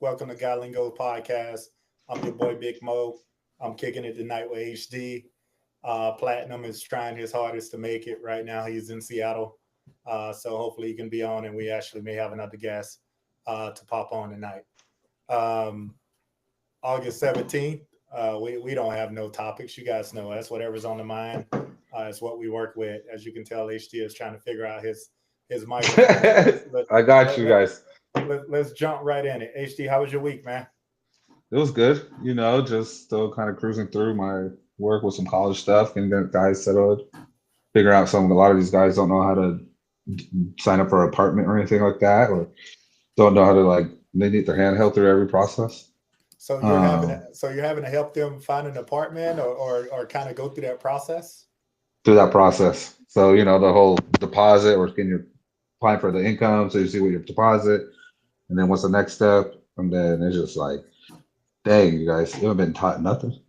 Welcome to Lingo Podcast. I'm your boy Big Mo. I'm kicking it tonight with HD. Platinum is trying his hardest to make it. Right now, he's in Seattle. So hopefully he can be on, and we actually may have another guest to pop on tonight. Um, August 17th, we don't have no topics. You guys know us. Whatever's on the mind is what we work with. As you can tell, HD is trying to figure out his microphone. So I got you guys. let's jump right in it. HD, how was your week, man? It was good, just still kind of cruising through my work with some college stuff, and get guys settled. Figure out a lot of these guys don't know how to sign up for an apartment or anything like that, or don't know how to they need their hand held through every process. Um, So you're having to help them find an apartment or kind of go through that process. through that process. So, the whole deposit or getting your applying for the income, so you see what your deposit, and then what's the next step, and then it's just like, dang, you guys, you haven't been taught nothing.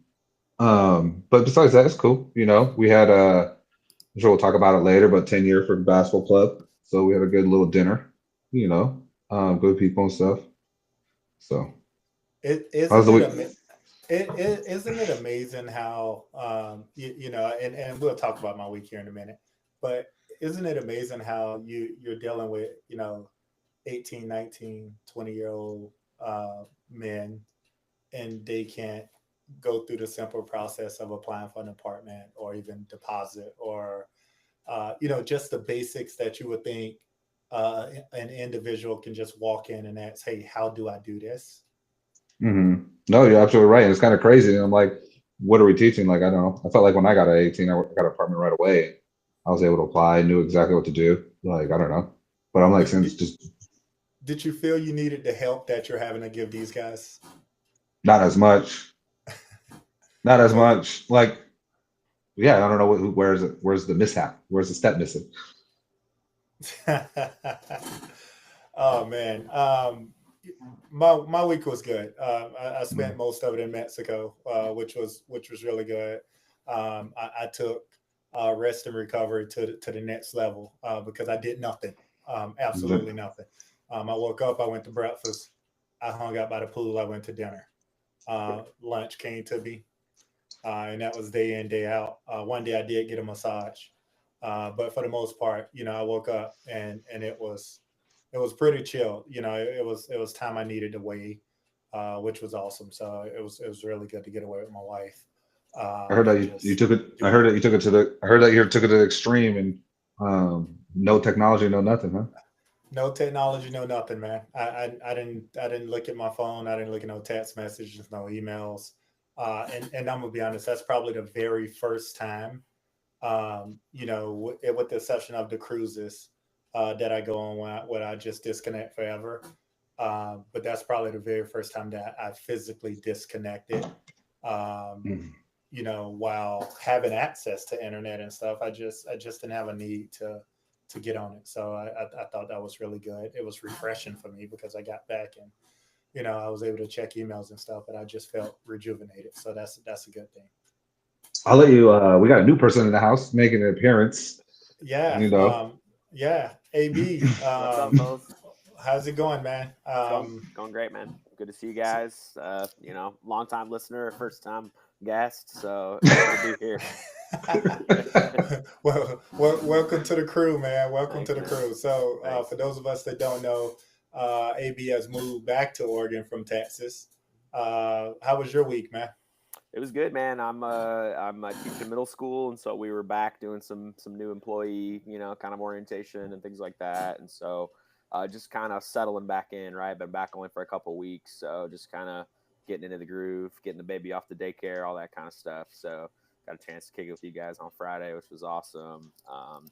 But besides that, it's cool. We had I'm sure we'll talk about it later, but 10 year for the basketball club. So we had a good little dinner, good people and stuff. So It how's isn't the it week? ama- isn't it amazing how and we'll talk about my week here in a minute, but isn't it amazing how you're dealing with 18, 19, 20-year old men, and they can't go through the simple process of applying for an apartment or even deposit or just the basics that you would think an individual can just walk in and ask, hey, how do I do this? No, you're absolutely right. And it's kind of crazy. And I'm like, what are we teaching? Like, I don't know. I felt like when I got at 18, I got an apartment right away. I was able to apply, knew exactly what to do. Like, I don't know. But I'm like, Did, since did, just did you feel you needed the help that you're having to give these guys? not as much, not as So you, much. Like, yeah, I don't know where's it, where's the mishap? Where's the step missing? oh man, my week was good. I spent Mm. most of it in Mexico, which was really good. I took rest and recovery to the next level because I did nothing, absolutely nothing. I woke up, I went to breakfast, I hung out by the pool, I went to dinner. Lunch came to me, and that was day in day out. One day I did get a massage, but for the most part, I woke up and it was pretty chill. It was time I needed away, which was awesome. So it was really good to get away with my wife, I heard that and you just took it. I do heard that nothing. you took it to the. I heard that you took it to the extreme and no technology, no nothing, huh? No technology, no nothing, man. I didn't look at my phone. I didn't look at no text messages, no emails. And I'm gonna be honest, that's probably the very first time, with the exception of the cruises that I go on when I just disconnect forever. But that's probably the very first time that I physically disconnected. Um, Mm. while having access to internet and stuff, I just didn't have a need to get on it. So I thought that was really good. It was refreshing for me because I got back and I was able to check emails and stuff, but I just felt rejuvenated. So that's a good thing. I'll let you. We got a new person in the house making an appearance. Yeah, You know, yeah. AB, What's up, fellas? how's it going, man? It's going great, man. Good to see you guys. Long time listener, first time guest, so happy to be here. Welcome to the crew, man. Welcome to Thanks, the man. crew. So, for Thanks. those of us that don't know, AB has moved back to Oregon from Texas. How was your week, man? It was good, man. I'm teaching middle school, and so we were back doing some new employee, kind of orientation and things like that, and so just kind of settling back in. Right, been back only for a couple weeks, so just kind of getting into the groove, getting the baby off the daycare, all that kind of stuff. So got a chance to kick it with you guys on Friday, which was awesome.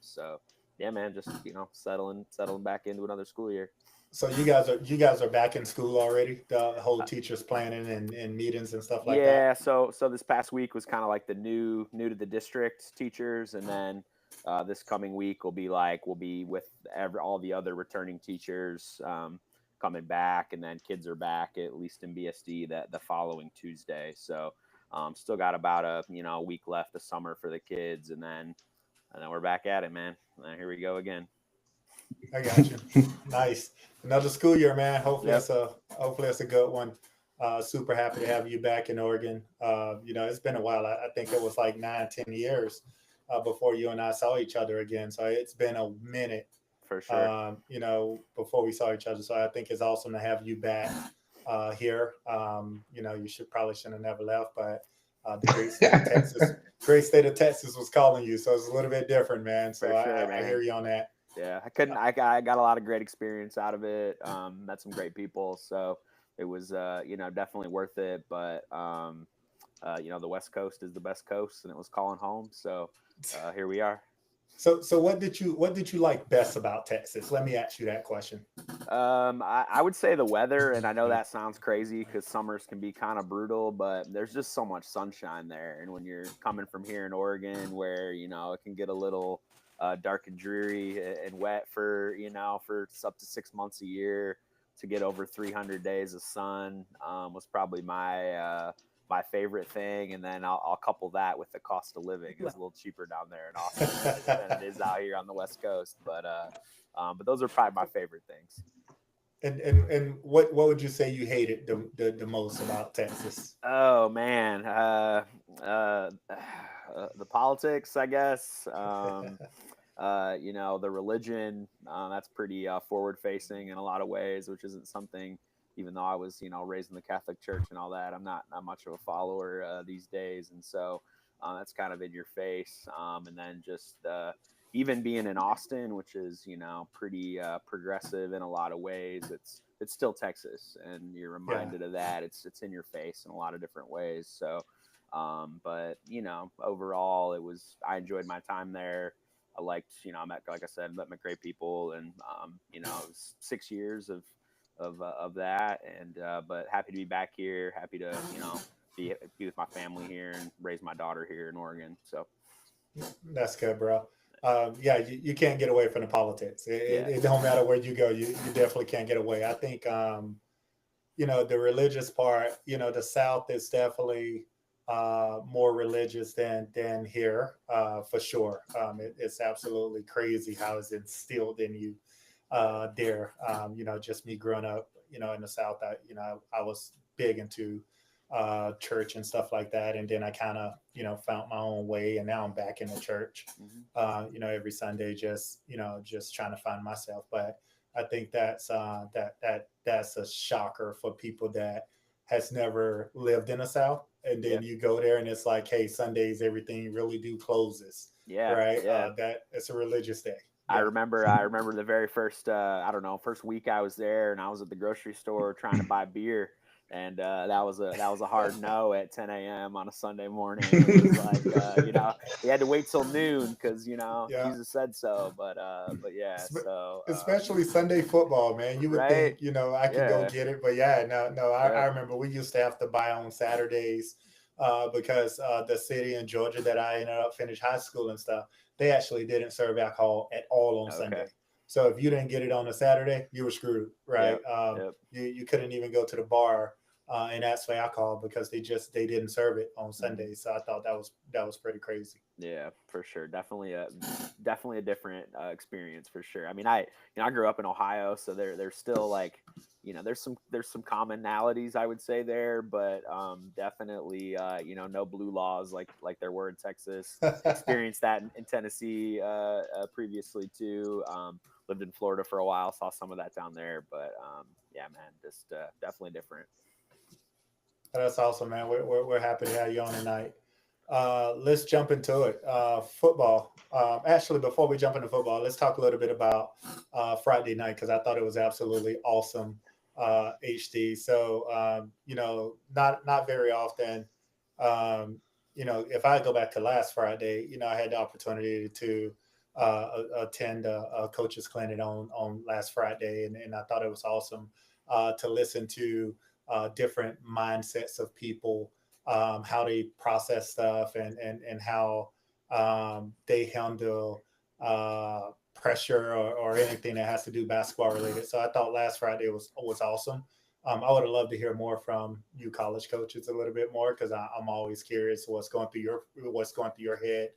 So yeah, man, just settling back into another school year. So you guys are back in school already. The whole teachers planning and meetings and stuff like that. Yeah, so this past week was kind of like the new to the district teachers, and then this coming week we'll be with all the other returning teachers coming back, and then kids are back at least in BSD that the following Tuesday. So still got about a week left of summer for the kids, and then we're back at it, man. Here we go again. I got you. Nice. Another school year, man. Hopefully Yep. it's Hopefully it's a good one. Super happy to have you back in Oregon. It's been a while. I think it was like 9, 10 years before you and I saw each other again. So it's been a minute, For sure. before we saw each other. So I think it's awesome to have you back here. You shouldn't have never left, but the great state of Texas was calling you. So it's a little bit different, man. So For sure, I hear man. you on that. Yeah, I couldn't. I got a lot of great experience out of it. Met some great people, so it was definitely worth it. But the West Coast is the best coast, and it was calling home. So here we are. So what did you like best about Texas? Let me ask you that question. I would say the weather, and I know that sounds crazy because summers can be kind of brutal, but there's just so much sunshine there. And when you're coming from here in Oregon, where it can get a little dark and dreary and wet for up to 6 months a year, to get over 300 days of sun was probably my favorite thing. And then I'll couple that with the cost of living. It's a little cheaper down there in Austin than it is out here on the West Coast, but those are probably my favorite things. And what would you say you hated the most about Texas? Oh man, the politics, I guess. The religion. That's pretty forward facing in a lot of ways, which isn't something. Even though I was, raised in the Catholic Church and all that, I'm not much of a follower these days, and so that's kind of in your face. And then just even being in Austin, which is pretty progressive in a lot of ways, it's still Texas, and you're Yeah. reminded of that. It's in your face in a lot of different ways. So, but overall, I enjoyed my time there. I liked, like I said, met my great people, and it was 6 years of that, and but happy to be back here. Happy to be with my family here and raise my daughter here in Oregon. So That's good, bro. Yeah, you can't get away from the politics. yeah, It don't matter where you go, you definitely can't get away. I think the religious part, the South is definitely more religious than here, for sure. It's absolutely crazy how it's instilled in you there. Just me growing up, in the South, I was big into church and stuff like that, and then I kind of found my own way, and now I'm back in the church. hmm Every Sunday, just trying to find myself. But I think that's a shocker for people that has never lived in the South, and yeah, then you go there and it's like, hey, Sundays everything really do closes, yeah, right? yeah. That it's a religious day. I Yeah. remember I remember the very first I don't know, first week I was there, and I was at the grocery store trying to buy beer, and that was a hard no at 10 a.m. on a Sunday morning. It was like you had to wait till noon because Yeah. Jesus said so. But yeah, so Especially Sunday football, man. You would right, think, I could go yeah, get it, but yeah, no. I yep, remember we used to have to buy on Saturdays because the city in Georgia that I ended up finished high school and stuff, they actually didn't serve alcohol at all on okay, Sunday. So if you didn't get it on a Saturday, you were screwed, right? yep, yep. You couldn't even go to the bar and ask for alcohol because they didn't serve it on Mhm. Sundays. So I thought that was pretty crazy. Yeah, for sure. Definitely a different experience for sure. I mean, I grew up in Ohio, so there's still like, there's some commonalities I would say there, but definitely no blue laws like there were in Texas. Experienced that in Tennessee previously too. Lived in Florida for a while, saw some of that down there, but yeah, man, just definitely different. That's awesome, man. We're happy to have you on tonight. Let's jump into it. Football. Actually, before we jump into football, let's talk a little bit about Friday night because I thought it was absolutely awesome. HD. So not very often. If I go back to last Friday, I had the opportunity to attend a coach's clinic on last Friday, and I thought it was awesome to listen to different mindsets of people, how they process stuff, and how they handle pressure or anything that has to do basketball related. So I thought last Friday was awesome. I would have loved to hear more from you college coaches a little bit more because I'm always curious what's going through your head,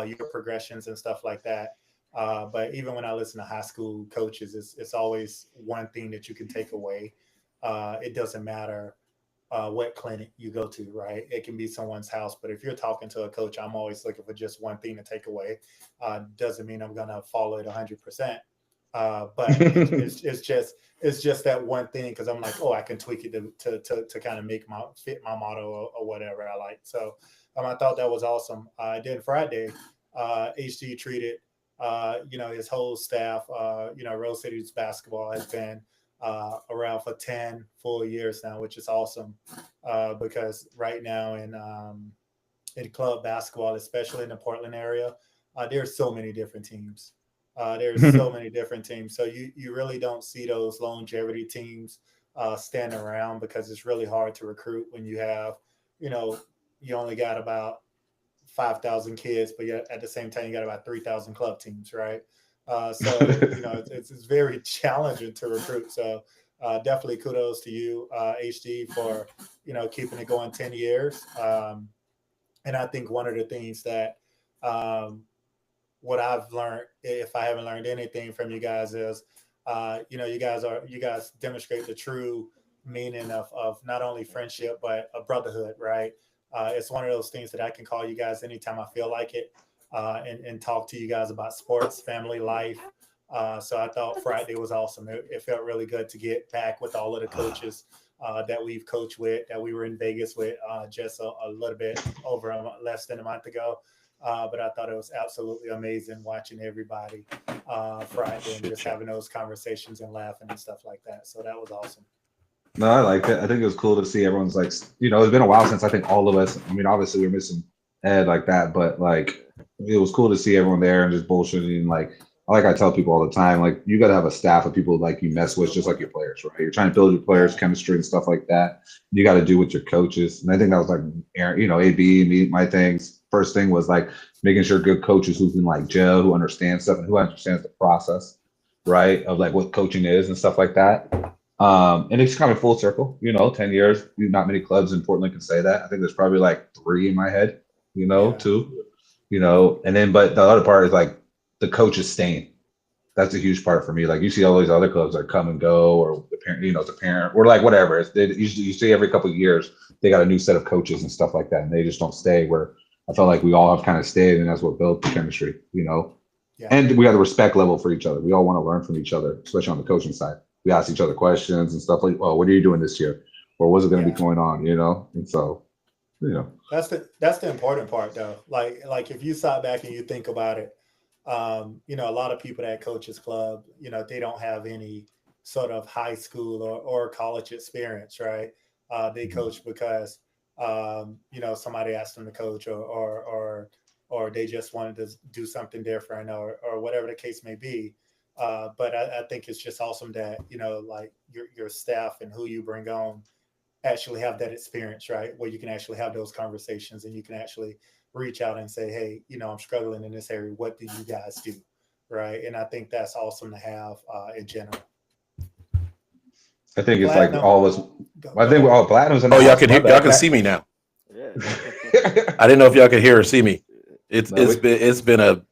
your progressions and stuff like that. But even when I listen to high school coaches, it's always one thing that you can take away it doesn't matter what clinic you go to, right? It can be someone's house, but if you're talking to a coach, I'm always looking for just one thing to take away. Doesn't mean I'm gonna follow it 100%. But it's just that one thing because I'm like, oh, I can tweak it to kind of make my fit my motto or whatever I like. So I thought that was awesome. Then Friday, HD treated his whole staff. Rose City's basketball has been around for 10 full years now, which is awesome because right now in club basketball, especially in the Portland area, there's so many different teams. There's so many different teams. So you really don't see those longevity teams standing around because it's really hard to recruit when you have, you only got about 5,000 kids, but yet at the same time, you got about 3,000 club teams, right? It's very challenging to recruit. So definitely kudos to you, HD, for, keeping it going 10 years. And I think one of the things that what I've learned, if I haven't learned anything from you guys, is you guys demonstrate the true meaning of not only friendship but a brotherhood, right? It's one of those things that I can call you guys anytime I feel like it, and talk to you guys about sports, family life. So I thought Friday was awesome. It felt really good to get back with all of the coaches that we've coached with, that we were in Vegas with just a little bit over less than a month ago. But I thought it was absolutely amazing watching everybody Friday and just having those conversations and laughing and stuff like that. So that was awesome. No, I liked it. I think it was cool to see everyone's like, it's been a while since I think all of us, I mean, obviously we're missing Ed like that, but like, it was cool to see everyone there and just bullshitting. Like I tell people all the time, like you got to have a staff of people like you mess with, just like your players, right? You're trying to build your players' chemistry and stuff like that. You got to do with your coaches. And I think that was like, Aaron, AB, me, my things. First thing was like making sure good coaches who can like gel, who understand stuff and who understands the process, right? Of like what coaching is and stuff like that. And it's kind of full circle, 10 years. Not many clubs in Portland can say that. I think there's probably like 3 in my head, 2, and then, but the other part is like the coaches staying. That's a huge part for me. Like you see all these other clubs that come and go, or the parent, it's a parent, or like whatever. You see every couple of years, they got a new set of coaches and stuff like that. And they just don't stay, where I felt like we all have kind of stayed, and that's what built the chemistry, Yeah. And we got a respect level for each other. We all want to learn from each other, especially on the coaching side. We ask each other questions and stuff like, "Oh, what are you doing this year?" Or what's it going to be going on? And so, that's the important part, though. Like if you sat back and you think about it, a lot of people at Coaches Club, they don't have any sort of high school or college experience, right? They coach because somebody asked them to coach, or they just wanted to do something different, or whatever the case may be. But I think it's just awesome that, like your staff and who you bring on actually have that experience, right? Where you can actually have those conversations and you can actually reach out and say, hey, I'm struggling in this area. What do you guys do? Right. And I think that's awesome to have in general. I think it's like all of us. I think we're all Platinum's in the Oh, y'all house. can hear, y'all can see me now. Yeah. I didn't know if y'all could hear or see me. It's been a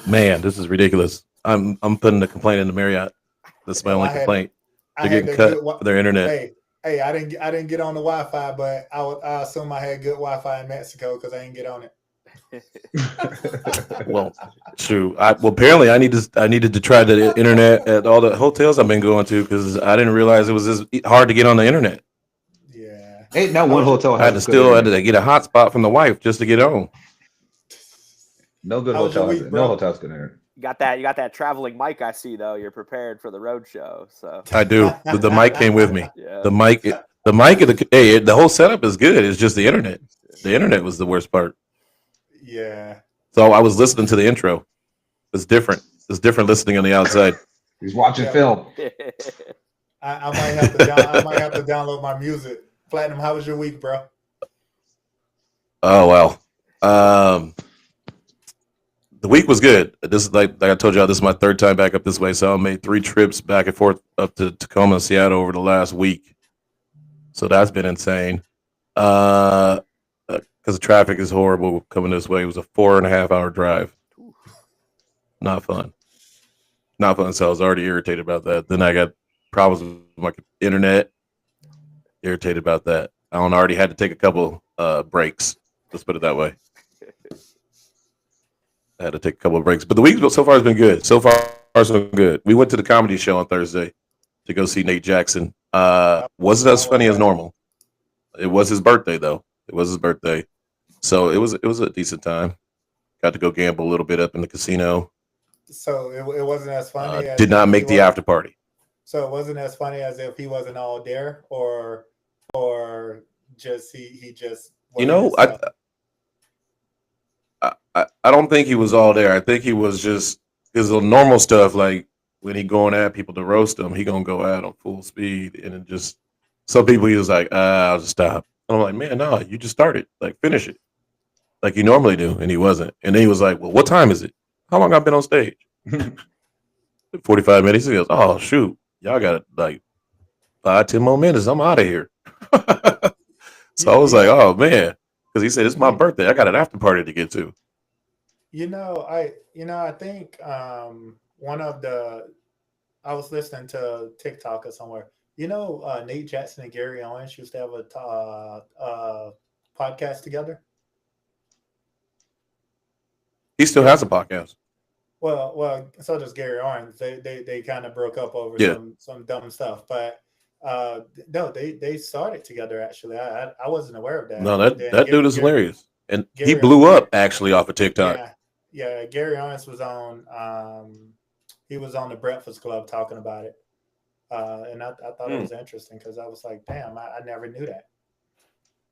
man. This is ridiculous. I'm putting a complaint in the Marriott. That's my only complaint. They're getting cut for their internet. Hey, I didn't get on the Wi-Fi, but I assume I had good Wi-Fi in Mexico because I didn't get on it. Well, true. Apparently I needed to try the internet at all the hotels I've been going to because I didn't realize it was as hard to get on the internet. Yeah. Ain't not one hotel I had to get a hotspot from the wife just to get on. No good hotel. No hotel's good internet. You got that traveling mic. I see though. You're prepared for the road show. So I do. The mic came with me. Yeah. The mic, the whole setup is good. It's just the internet. The internet was the worst part. Yeah. So I was listening to the intro. It's different. It's different listening on the outside. He's watching film. I might have to download my music. Platinum, how was your week, bro? Oh well. The week was good. This is like I told y'all, this is my 3rd time back up this way. So I made 3 trips back and forth up to Tacoma and Seattle over the last week. So that's been insane. Because the traffic is horrible coming this way. It was a 4.5-hour drive. Not fun. So I was already irritated about that. Then I got problems with my internet. Irritated about that. I already had to take a couple breaks. Let's put it that way. I had to take a couple of breaks, but the week so far has been good. So far, so good. We went to the comedy show on Thursday to go see Nate Jackson. Wasn't as funny as normal. It was his birthday though. It was his birthday, so it was a decent time. Got to go gamble a little bit up in the casino. So it wasn't as funny. As Did not make the after party. So it wasn't as funny as if he wasn't all there, or just he just. I don't think he was all there. I think he was just his normal stuff. Like when he going at people to roast them, he gonna go at them full speed, and it just some people he was like, I'll just stop. And I'm like, man, no, you just started. Like finish it, like you normally do, and he wasn't. And then he was like, well, what time is it? How long I've been on stage? 45 minutes. He goes, oh shoot, y'all got like 5-10 more minutes. I'm out of here. So I was like, oh man, because he said it's my birthday. I got an after party to get to. I think one of I was listening to TikTok or somewhere. Nate Jackson and Gary Owens used to have a podcast together. He still has a podcast. Well, so does Gary Owens. They kind of broke up over some dumb stuff, but no, they started together actually. I wasn't aware of that. No, that dude is hilarious, and Gary, he blew up actually off of TikTok. Yeah. Gary Owens was on. He was on the Breakfast Club talking about it, and I thought it was interesting because I was like, damn, I never knew that.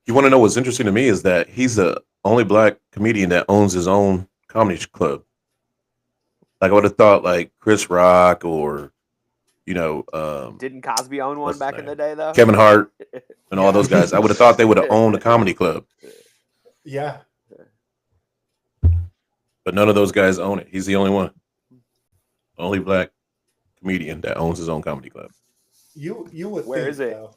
You want to know what's interesting to me is that he's the only black comedian that owns his own comedy club. Like I would have thought, like Chris Rock or, didn't Cosby own one back in the day though? Kevin Hart and all those guys. I would have thought they would have owned a comedy club. Yeah. But none of those guys own it. He's the only one. Only black comedian that owns his own comedy club. You would. Where think, is it? Though.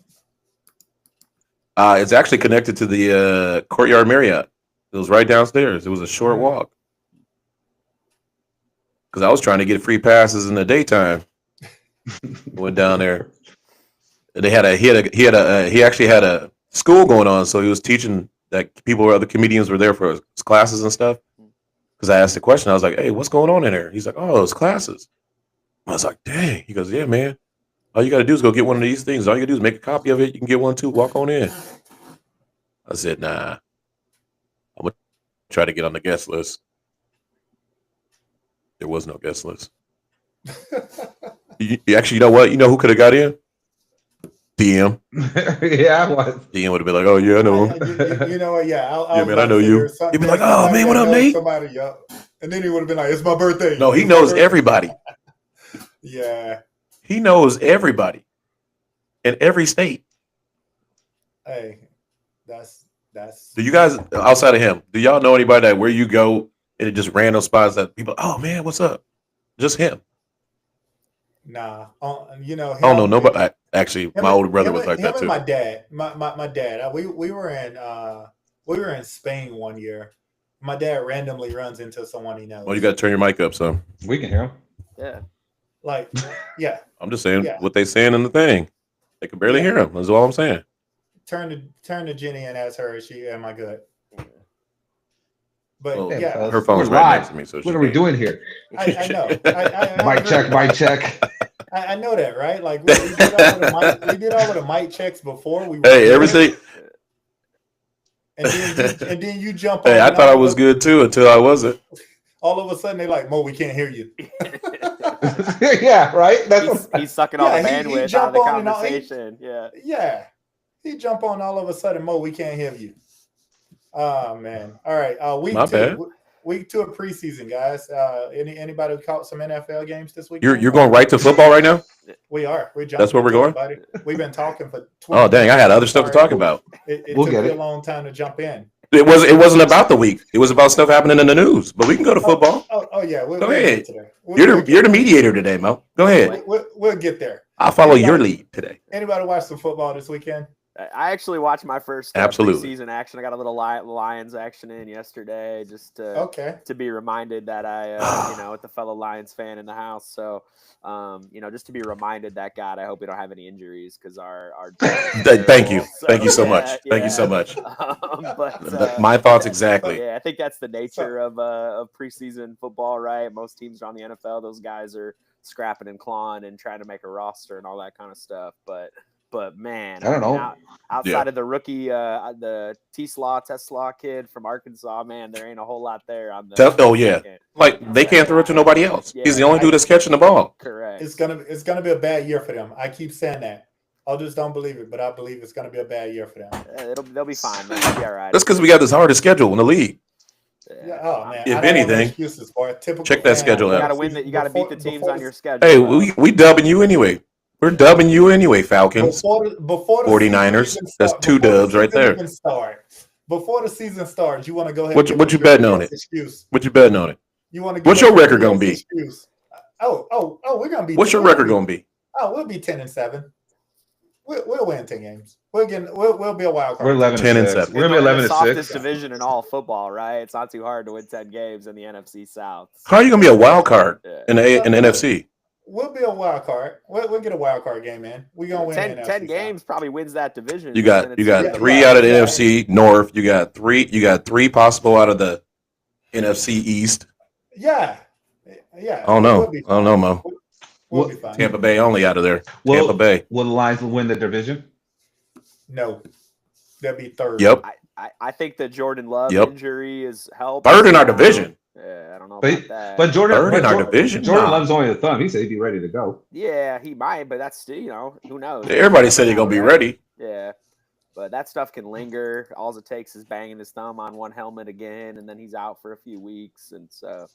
It's actually connected to the Courtyard Marriott. It was right downstairs. It was a short walk. Because I was trying to get free passes in the daytime. Went down there. They had he actually had a school going on, so he was teaching that other comedians were there for his classes and stuff. Because I asked the question, I was like, "Hey, what's going on in there?" He's like, "Oh, it's classes." I was like, "Dang." He goes, "Yeah, man. All you got to do is go get one of these things. All you got to do is make a copy of it. You can get one too. Walk on in." I said, "Nah, I'm gonna try to get on the guest list." There was no guest list. Actually, you know what? You know who could have got in? DM. Yeah, I was. DM would have been like, "Oh yeah, I know him." You know what? Yeah, Yeah, man, I know you. He'd be like, "Oh man, what up, Nate?" Somebody, and then he would have been like, "It's my birthday." No, he knows everybody. Yeah. He knows everybody in every state. Hey, that's. Do you guys outside of him? Do y'all know anybody that where you go and it just random spots that people? Oh man, what's up? Just him. Nah, I don't know nobody. Actually, my older brother was like that too. My dad, my dad. We were in Spain one year. My dad randomly runs into someone he knows. Well, you got to turn your mic up, son. We can hear him. Yeah. Like, yeah. I'm just saying what they saying in the thing. They can barely hear him. That's all I'm saying. Turn to Jenny and ask her, am I good? But well, yeah, her phone's right next to me. So what are we doing here? I know. Mic check. I know that, right? Like we did all of the mic checks before we. Hey, everything. And then you jump. Hey, I thought I was good too until I wasn't. All of a sudden, they're like, "Mo, we can't hear you." Yeah, right. He's sucking all the bandwidth out of the conversation. Yeah. He jump on all of a sudden, Mo, we can't hear you. Oh man! All right, week 2 of preseason, guys. Anybody who caught some NFL games this week? You're going right to football right now. We are. That's where we're going. We've been talking for. Oh dang! I had other stuff to talk about. It took me a long time to jump in. It wasn't about the week. It was about stuff happening in the news. But we can go to football. Oh yeah. Go ahead. You're the mediator today, Mo. Go ahead. We'll get there. I'll follow your lead today. Anybody watch some football this weekend? I actually watched my first Absolutely. preseason action. I got a little Lions action in yesterday, just to be reminded that with the fellow Lions fan in the house. So, just to be reminded that God, I hope we don't have any injuries because our Thank you. So, Thank you so much. Thank you so much. My thoughts exactly. Yeah, I think that's the nature of preseason football, right? Most teams around the NFL, those guys are scrapping and clawing and trying to make a roster and all that kind of stuff. But man, I don't know. Outside of the rookie, the Tesla kid from Arkansas, man, there ain't a whole lot there on the. Second. Like they can't throw it to nobody else. He's the only dude that's catching the ball. Correct. It's gonna be a bad year for them. I keep saying that. Others don't believe it, but I believe it's gonna be a bad year for them. They'll be fine. They'll be all right. That's because we got this hardest schedule in the league. Yeah, oh man. If anything, check that schedule out. You got to win. You got to beat the teams on your schedule. Hey, we dubbing you anyway. We're dubbing you anyway, Falcons. Before the 49ers. That's 2 dubs right there. Before the season starts, you want to go ahead. What you betting on it? What you betting on it? You want to? What's your record gonna be? Oh, we're gonna be. What's your record gonna be? Oh, we'll be 10-7. We'll win 10 games. We'll be a wild card. We're 11-7. We're gonna be 11-6. Softest division in all football, right? It's not too hard to win 10 games in the NFC South. How are you gonna be a wild card in the NFC? We'll be a wild card. We'll get a wild card game, man. We're gonna win 10 games. Probably wins that division. You got 3 out of the NFC North. You got three possible out of the NFC East. Yeah. I don't know, Mo. We'll be fine. Tampa Bay only out of there. Tampa Bay. Will the Lions win the division? No, they'll be third. Yep. I think the Jordan Love injury is helped. Third in our division. Yeah, I don't know about that. But third in our division. Jordan Love's only a thumb. He said he'd be ready to go. Yeah, he might, but that's who knows? Everybody said he's gonna be ready. Yeah, but that stuff can linger. All it takes is banging his thumb on one helmet again, and then he's out for a few weeks. And so,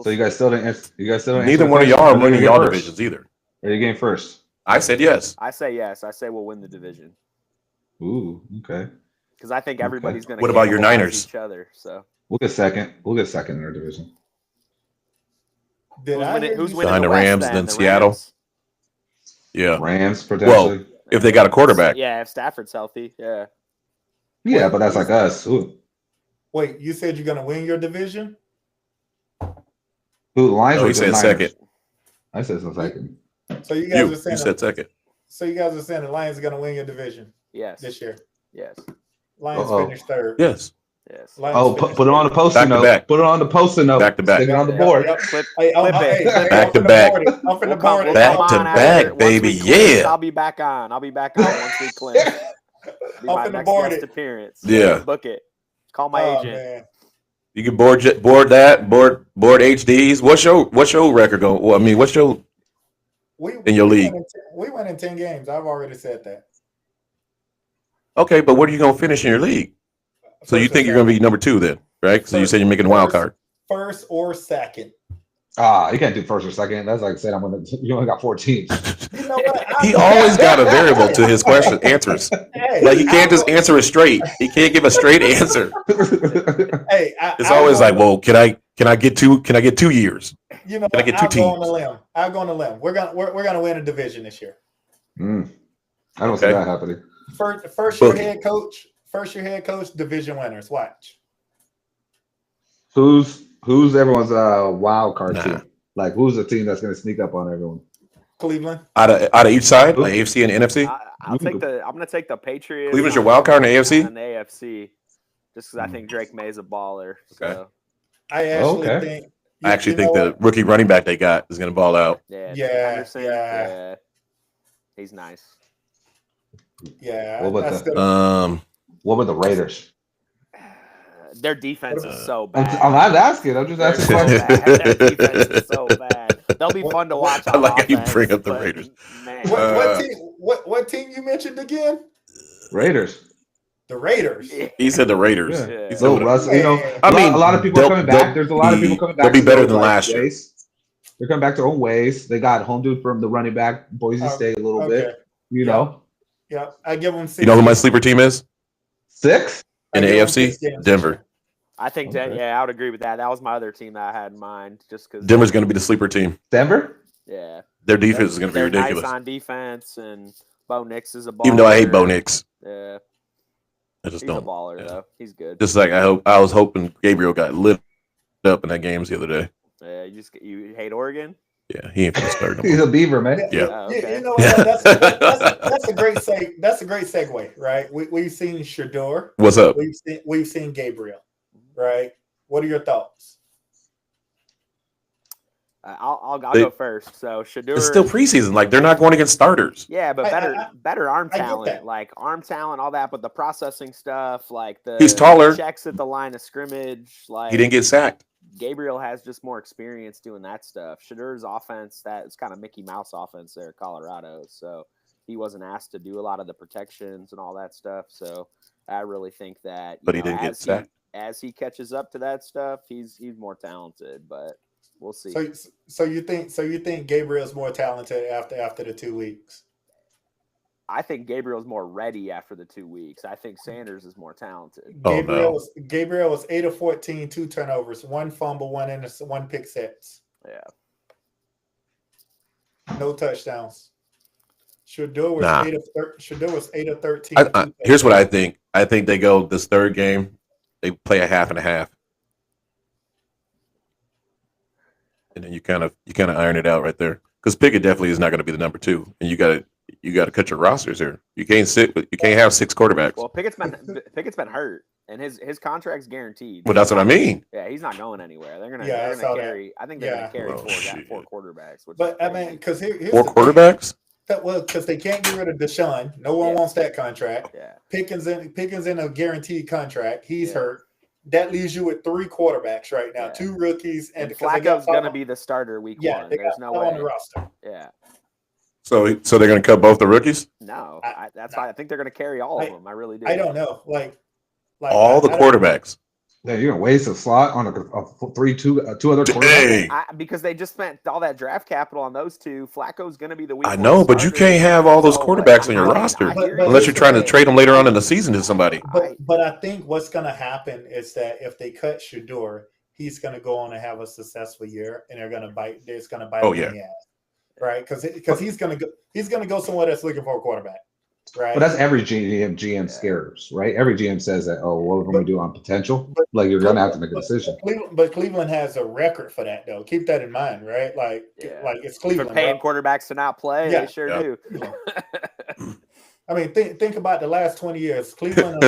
you guys still didn't. Neither one of y'all are winning y'all divisions either. Are you getting first? I said yes. I say yes. I say we'll win the division. Ooh, okay. Because I think everybody's going to. What about your Niners? Each other, so we'll get second. We'll get second in our division. Who's winning behind the Rams, then Seattle? Yeah, Rams potentially. Well, if they got a quarterback. Yeah, if Stafford's healthy, yeah. Yeah, but that's like us. Ooh. Wait, you said you're going to win your division? Who, Lions? Oh, he said second. I said second. So you guys are saying you said second. So you guys are saying the Lions are going to win your division? Yes. This year? Yes. Lions finished third. Yes. Yes. Put it on the post-it note. Back. Put it on the post-it note. Back to back. Stick it on the board. Flip it. Back to back. I'm finna board it. Back to back, baby. Yeah. I'll be back on once we clinch. Be my next guest appearance. Yeah. Book it. Call my agent. Man. You can board HDs. What's your record going? Well, I mean, what's your in your league? We went in 10 games. I've already said that. Okay, but what are you going to finish in your league? So you think you're going to be number 2 then, right? So you said you're making a wild card. First or second. You can't do first or second. That's like saying you only got 4 teams. You know what? He always got a variable to his answers. Like he can't just answer it straight. He can't give a straight answer. It's always like, well, can I get 2? Can I get 2 years? You know, can I get 2 teams? I'll go on a limb. We're gonna win a division this year. I don't see that happening. First year head coach, division winners. Watch. Who's everyone's wild card team? Like who's the team that's going to sneak up on everyone? Cleveland. Out of each side, like AFC and NFC. I'm going to take the Patriots. Cleveland's your wild card in the AFC. And the AFC, just because I think Drake May's a baller. Okay. So. I actually think the rookie running back they got is going to ball out. Yeah. He's nice. Yeah. What about the Raiders? Their defense is so bad. I'm not asking. I'm just asking. Their defense is so bad. They'll be fun to watch. I like how you bring up the Raiders. Man. What team you mentioned again? Raiders. The Raiders. He said the Raiders. Yeah. He said I mean, a lot of people are coming back. There's a lot of people coming back. They'll be better than last year. They're coming back their own ways. They got home dude from the running back, Boise State, a little bit. You know. Yeah, I give them 6. You know who my sleeper team is? 6 in the AFC. Denver. I think that. Yeah, I would agree with that. That was my other team that I had in mind, just because Denver's going to be the sleeper team. Denver. Yeah. Their defense is going to be ridiculous. Nice on defense, and Bo Nix is a baller. Even though I hate Bo Nix, Yeah, I just he's don't. a baller yeah. though. He's good. Just like I was hoping Gabriel got lit up in that games the other day. Yeah, you hate Oregon? Yeah, he ain't finna start no He's more. a Beaver, man. Yeah. Oh, okay. You know what? That's a great segue, right? We've seen Shador. What's up? We've seen Gabriel, right? What are your thoughts? I'll go first. So Shador, It's still preseason. Like they're not going against starters. yeah, but better arm I get talent, that. like arm talent, all that. But the processing stuff, like the He's taller. checks at the line of scrimmage, like He didn't get sacked. Gabriel has just more experience doing that stuff. Shadur's offense, that is kind of Mickey Mouse offense there at Colorado. So he wasn't asked to do a lot of the protections and all that stuff. So I really think that, But he didn't get sacked. As he catches up to that stuff, he's more talented. But we'll see. So you think Gabriel's more talented after the 2 weeks? I think Gabriel's more ready after the 2 weeks. I think Sanders is more talented. Oh, Gabriel was 8 of 14, 2 turnovers, 1 fumble, 1 pick six. Yeah. No touchdowns. Shador was 8 of 13. Here's what I think. I think they go this third game. They play a half and a half, and then you kind of iron it out right there. Because Pickett definitely is not going to be the number 2, and you got to cut your rosters here. You can't have 6 quarterbacks. Well, Pickett's been hurt, and his contract's guaranteed. Well, that's what I mean. Yeah, he's not going anywhere. They're gonna carry. I think they're gonna carry four quarterbacks. But I mean, because here's 4 quarterbacks. Because they can't get rid of Deshaun. No one wants that contract. Yeah. Pickens in a guaranteed contract. He's hurt. That leaves you with 3 quarterbacks right now, 2 rookies, and Flacco's going to be the starter week 1. There's no way on the roster. Yeah. So they're going to cut both the rookies? No, that's fine. I think they're going to carry all of them. I really do. I don't know. Like all the quarterbacks. Yeah, you're gonna waste a slot on two other quarterbacks. Because they just spent all that draft capital on those 2. Flacco's going to be the week. I know, but you can't have all those quarterbacks on your roster unless you're trying to trade them later on in the season to somebody. But I think what's going to happen is that if they cut Shador, he's going to go on and have a successful year, and they're going to bite. It's going to bite him in the ass, right? Because he's going to go somewhere that's looking for a quarterback. Right. But that's every GM scares, right? Every GM says that, what are we do on potential? Like you're gonna have to make a decision. But Cleveland has a record for that, though. Keep that in mind, right? Like it's Cleveland. For paying quarterbacks to not play, they sure do. I mean, think about the last 20 years. Cleveland,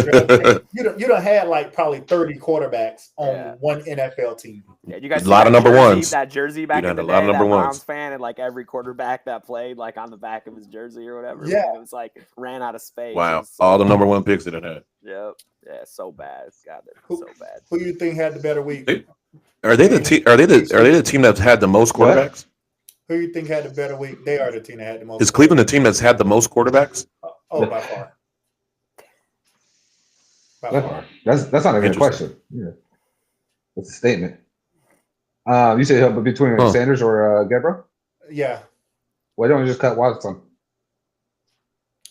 you don't had like probably 30 quarterbacks on one NFL team. Yeah, you guys a lot of number ones. That jersey back in the day, that Browns fan, and like every quarterback that played like on the back of his jersey or whatever. Yeah, man, it was like ran out of space. Wow, all the number 1 picks that it had. Yep. Yeah, so bad. God, so bad. Who do you think had the better week? Are they the team? Are they the team that's had the most quarterbacks? Who do you think had the better week? They are the team that had the most. Is Cleveland the team that's had the most quarterbacks? Oh, by far. That's not even a question. Yeah, it's a statement. You say between Sanders or Gabriel? Yeah. Why don't you just cut Watson?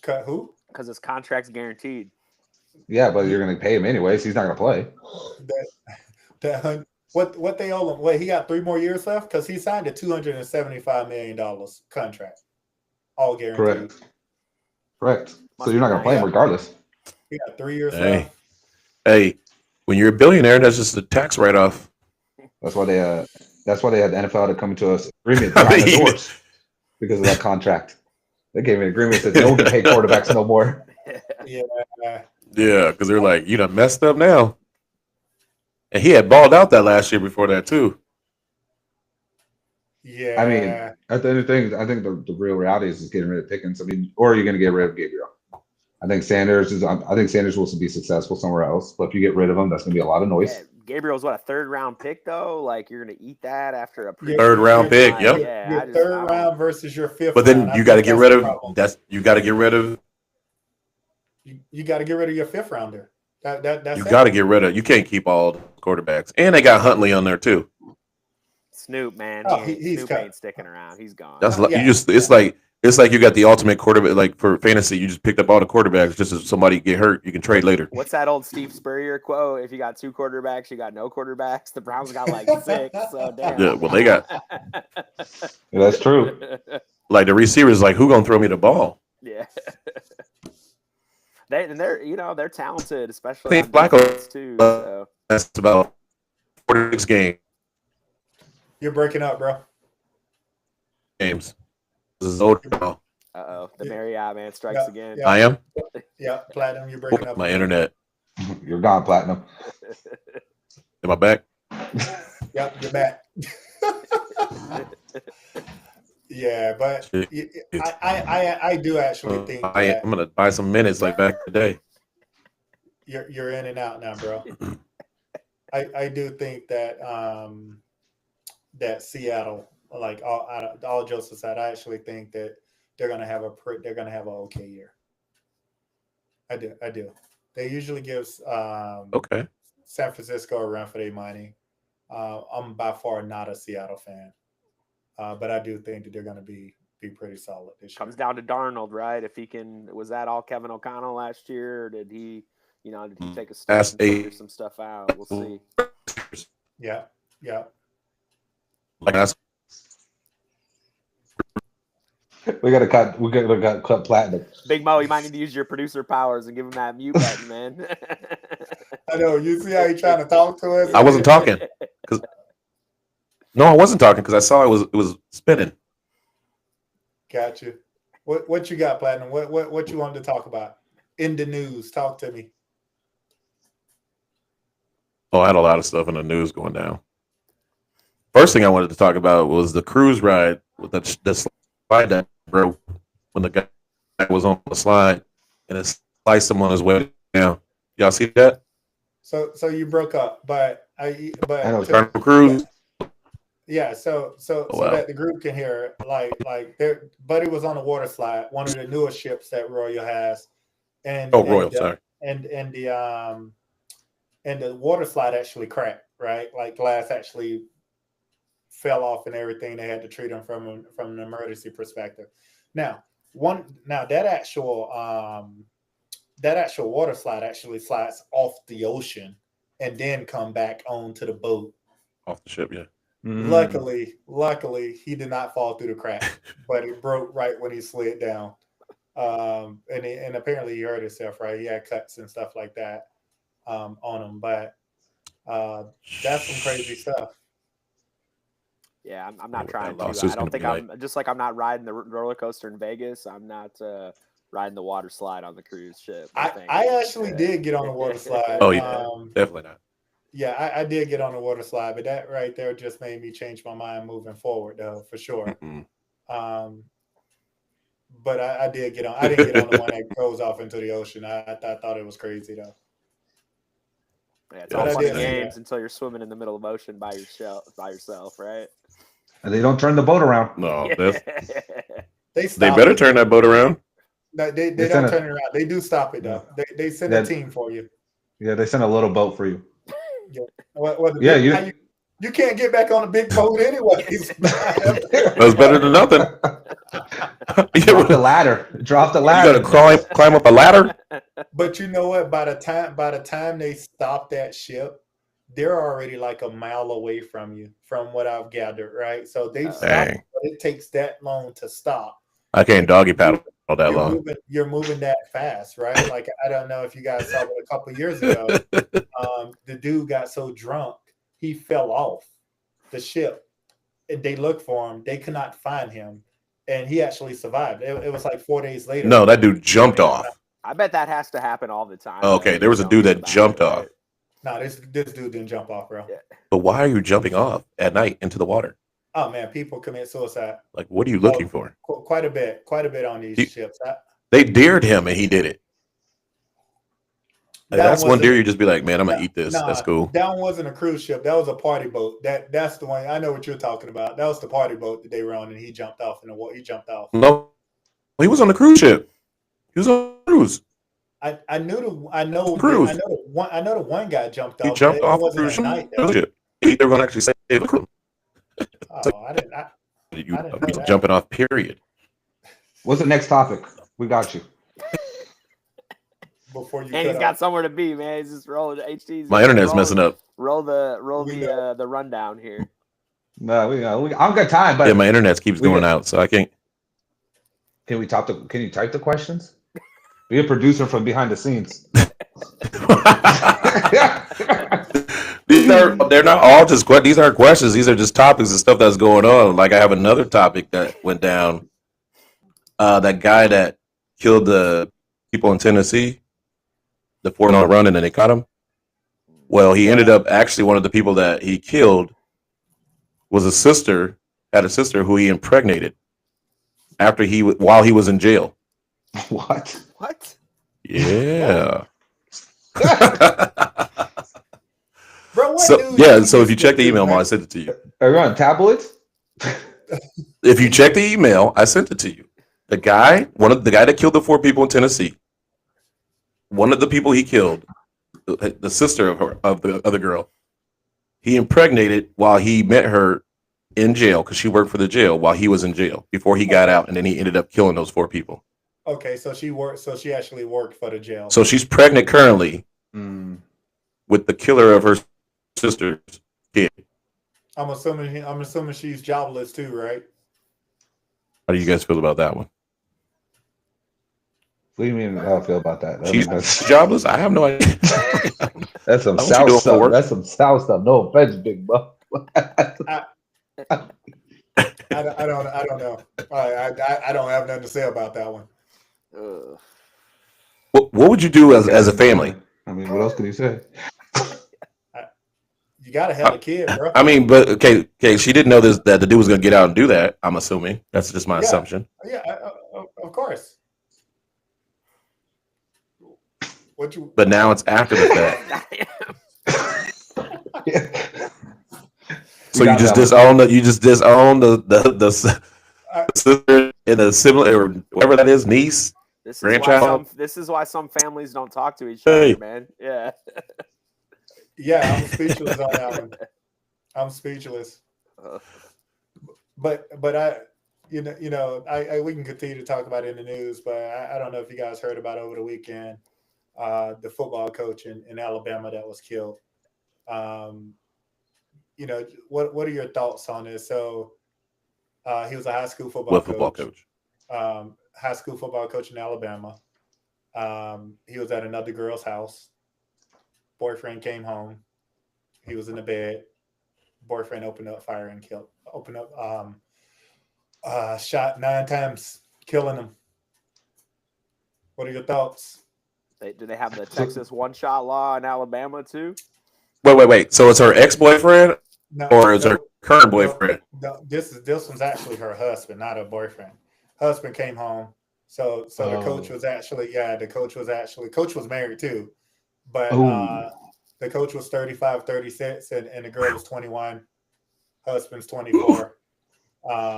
Cut who? Because his contract's guaranteed. Yeah, but you're going to pay him anyways. He's not going to play. What they owe him? Wait, he got 3 more years left because he signed a $275 million contract, all guaranteed. Correct. So you're not going to play him regardless. He got 3 years left. Hey, when you're a billionaire, that's just a tax write-off. That's why they had the NFL to come to us agreement behind the doors because of that contract. They gave me an agreement that they don't get paid quarterbacks no more. Yeah, because they're like, you done messed up now. And he had balled out that last year before that too. Yeah. I mean, at the end of things, I think the real reality is getting rid of Pickens. I mean, or you're going to get rid of Gabriel. I think Sanders will be successful somewhere else. But if you get rid of him, that's going to be a lot of noise. Yeah, Gabriel's what, a 3rd round pick though? Like you're going to eat that after a 3rd round pick. Yep. Yeah, your 3rd round versus your 5th. But then you got to get rid of You got to get rid of your 5th rounder. That's you got to get rid of. You can't keep all the quarterbacks, and they got Huntley on there too. Snoop, man, Snoop ain't sticking around. He's gone. That's It's like you got the ultimate quarterback. Like for fantasy, you just picked up all the quarterbacks. Just if somebody get hurt, you can trade later. What's that old Steve Spurrier quote? If you got 2 quarterbacks, you got no quarterbacks. The Browns got like 6. So damn. Yeah, well they got. Yeah, that's true. Like the receivers, like who gonna throw me the ball? Yeah. they're talented, I especially think on Flacco defense too. So that's about 46 You're breaking up, bro. games. This is old now. the Yeah. Marriott man strikes Yeah, again. yeah. I am. Yeah, Platinum, you're breaking up. My again. internet. You're gone, Platinum. Am I back? Yep, you're back. Yeah, but I do actually think that I'm gonna buy some minutes like back today. you're in and out now, bro. I do think that that Seattle, like all jokes aside, I actually think that they're gonna have an okay year. I do. They usually give Okay. San Francisco a run for their money. I'm by far not a Seattle fan, but I do think that they're gonna be pretty solid this year. Comes down to Darnold, right? If he can, was that all Kevin O'Connell last year, or did he take a step and figure some stuff out? We'll see. Yeah. Like that's We gotta cut Platinum. Big Mo, you might need to use your producer powers and give him that mute button, man. I know. You see how he's trying to talk to us? I wasn't talking. No, I wasn't talking because I saw it was spinning. Got you. What you got, Platinum? What you wanted to talk about in the news? Talk to me. Oh, I had a lot of stuff in the news going down. First thing I wanted to talk about was the cruise ride with the slide that broke when the guy was on the slide and it sliced him on his way down. Y'all see that? So you broke up, but I know. Carnival Cruise. Yeah, so wow. that the group can hear, like their buddy was on a water slide, one of the newest ships that Royal has, and Royal, sorry, and the water slide actually cracked, right? Like glass actually fell off and everything. They had to treat them from an emergency perspective. Now that actual water slide actually slides off the ocean and then come back onto the boat. Off the ship, yeah. Luckily, he did not fall through the crack, but it broke right when he slid down. And apparently he hurt himself, right? He had cuts and stuff like that on him, but that's some crazy stuff. Yeah, I'm not trying to. I don't think I'm just like I'm not riding the roller coaster in Vegas. I'm not riding the water slide on the cruise ship. I actually did get on the water slide. Oh yeah, definitely not. Yeah, I did get on the water slide, but that right there just made me change my mind moving forward, though, for sure. But I did get on. I didn't get on the one that goes off into the ocean. I thought it was crazy, though. Yeah, it's all fun and games until you're swimming in the middle of the ocean by yourself, right? And they don't turn the boat around. No, they better turn that boat around. No, they don't turn it around. They do stop it though. They send a team for you. Yeah, they send a little boat for you. Yeah. You can't get back on a big boat anyways. That's better than nothing. Drop the ladder. You gotta climb up a ladder. But you know what? By the time they stop that ship, they're already like a mile away from you, from what I've gathered, right? So they stop. It takes that long to stop. I can't doggy paddle all that long. You're moving that fast, right? Like I don't know if you guys saw it a couple of years ago. The dude got so drunk he fell off the ship, and they looked for him. They could not find him, and he actually survived. It was like 4 days later. No, that dude jumped off. I bet that has to happen all the time. Oh, okay, there was a dude that jumped off. No, this dude didn't jump off, bro. Yeah. But why are you jumping off at night into the water? Oh man, people commit suicide. Like, what are you looking for? Quite a bit on these ships. They dared him, and he did it. Like, that's one deer you just be like, man, I'm gonna eat this. That's cool. That one wasn't a cruise ship. That was a party boat. That's the one. I know what you're talking about. That was the party boat that they were on, and he jumped off in the water. He jumped off. No, he was on the cruise ship. He was on the cruise. I know the one guy jumped off. He jumped off the cruise ship. They were gonna actually save the crew. Oh, I didn't. You jumping off. Period. What's the next topic? We got you. Before you and he's got somewhere to be, man. He's just rolling HTs. My internet's messing up. Roll the rundown here. No, I've got time, but yeah, my internet keeps going out, so I can't. Can you type the questions? Be a producer from behind the scenes. They're not all just these aren't questions. These are just topics and stuff that's going on. Like I have another topic that went down. That guy that killed the people in Tennessee, the 4-0 run, and then they caught him. Well, he ended up actually one of the people that he killed was had a sister who he impregnated while he was in jail. What? What? Yeah. Bro, what So news so if you get check the to, email, man? I sent it to you. Are you on tablets? If you check the email, I sent it to you. The guy that killed the 4 people in Tennessee, one of the people he killed, the sister of the other girl, he impregnated while he met her in jail because she worked for the jail while he was in jail before he got out, and then he ended up killing those 4 people. Okay, so she actually worked for the jail. So she's pregnant currently with the killer of her sister's kid. I'm assuming she's jobless too, right? How do you guys feel about that one? What do you mean? How I feel about that? She's jobless. I have no idea. That's some What you South doing for stuff. work? That's some South stuff. No offense, big buck. I don't know. I don't have nothing to say about that one. What would you do as a family? I mean, what else can you say? You gotta have a kid, bro. I mean, but okay, she didn't know that the dude was going to get out and do that. I'm assuming that's just my assumption. Yeah, of course. But now it's after the fact. So you just disown the sister and the sibling or whatever that is, niece, grandchild. This is why some families don't talk to each other, man. Yeah. Yeah, I'm speechless on that one. I'm speechless. But I we can continue to talk about it in the news, but I don't know if you guys heard about over the weekend the football coach in Alabama that was killed. What are your thoughts on this? So he was a high school football coach. High school football coach in Alabama. He was at another girl's house. Boyfriend came home. He was in the bed. Boyfriend opened up fire and shot 9 times, killing him. What are your thoughts? Do they have the Texas one-shot law in Alabama too? Wait. So it's her ex-boyfriend or is her current boyfriend? No, this one's actually her husband, not her boyfriend. Husband came home. So the coach was coach was married too. But the coach was 35, 36, and the girl was 21. Husband's 24.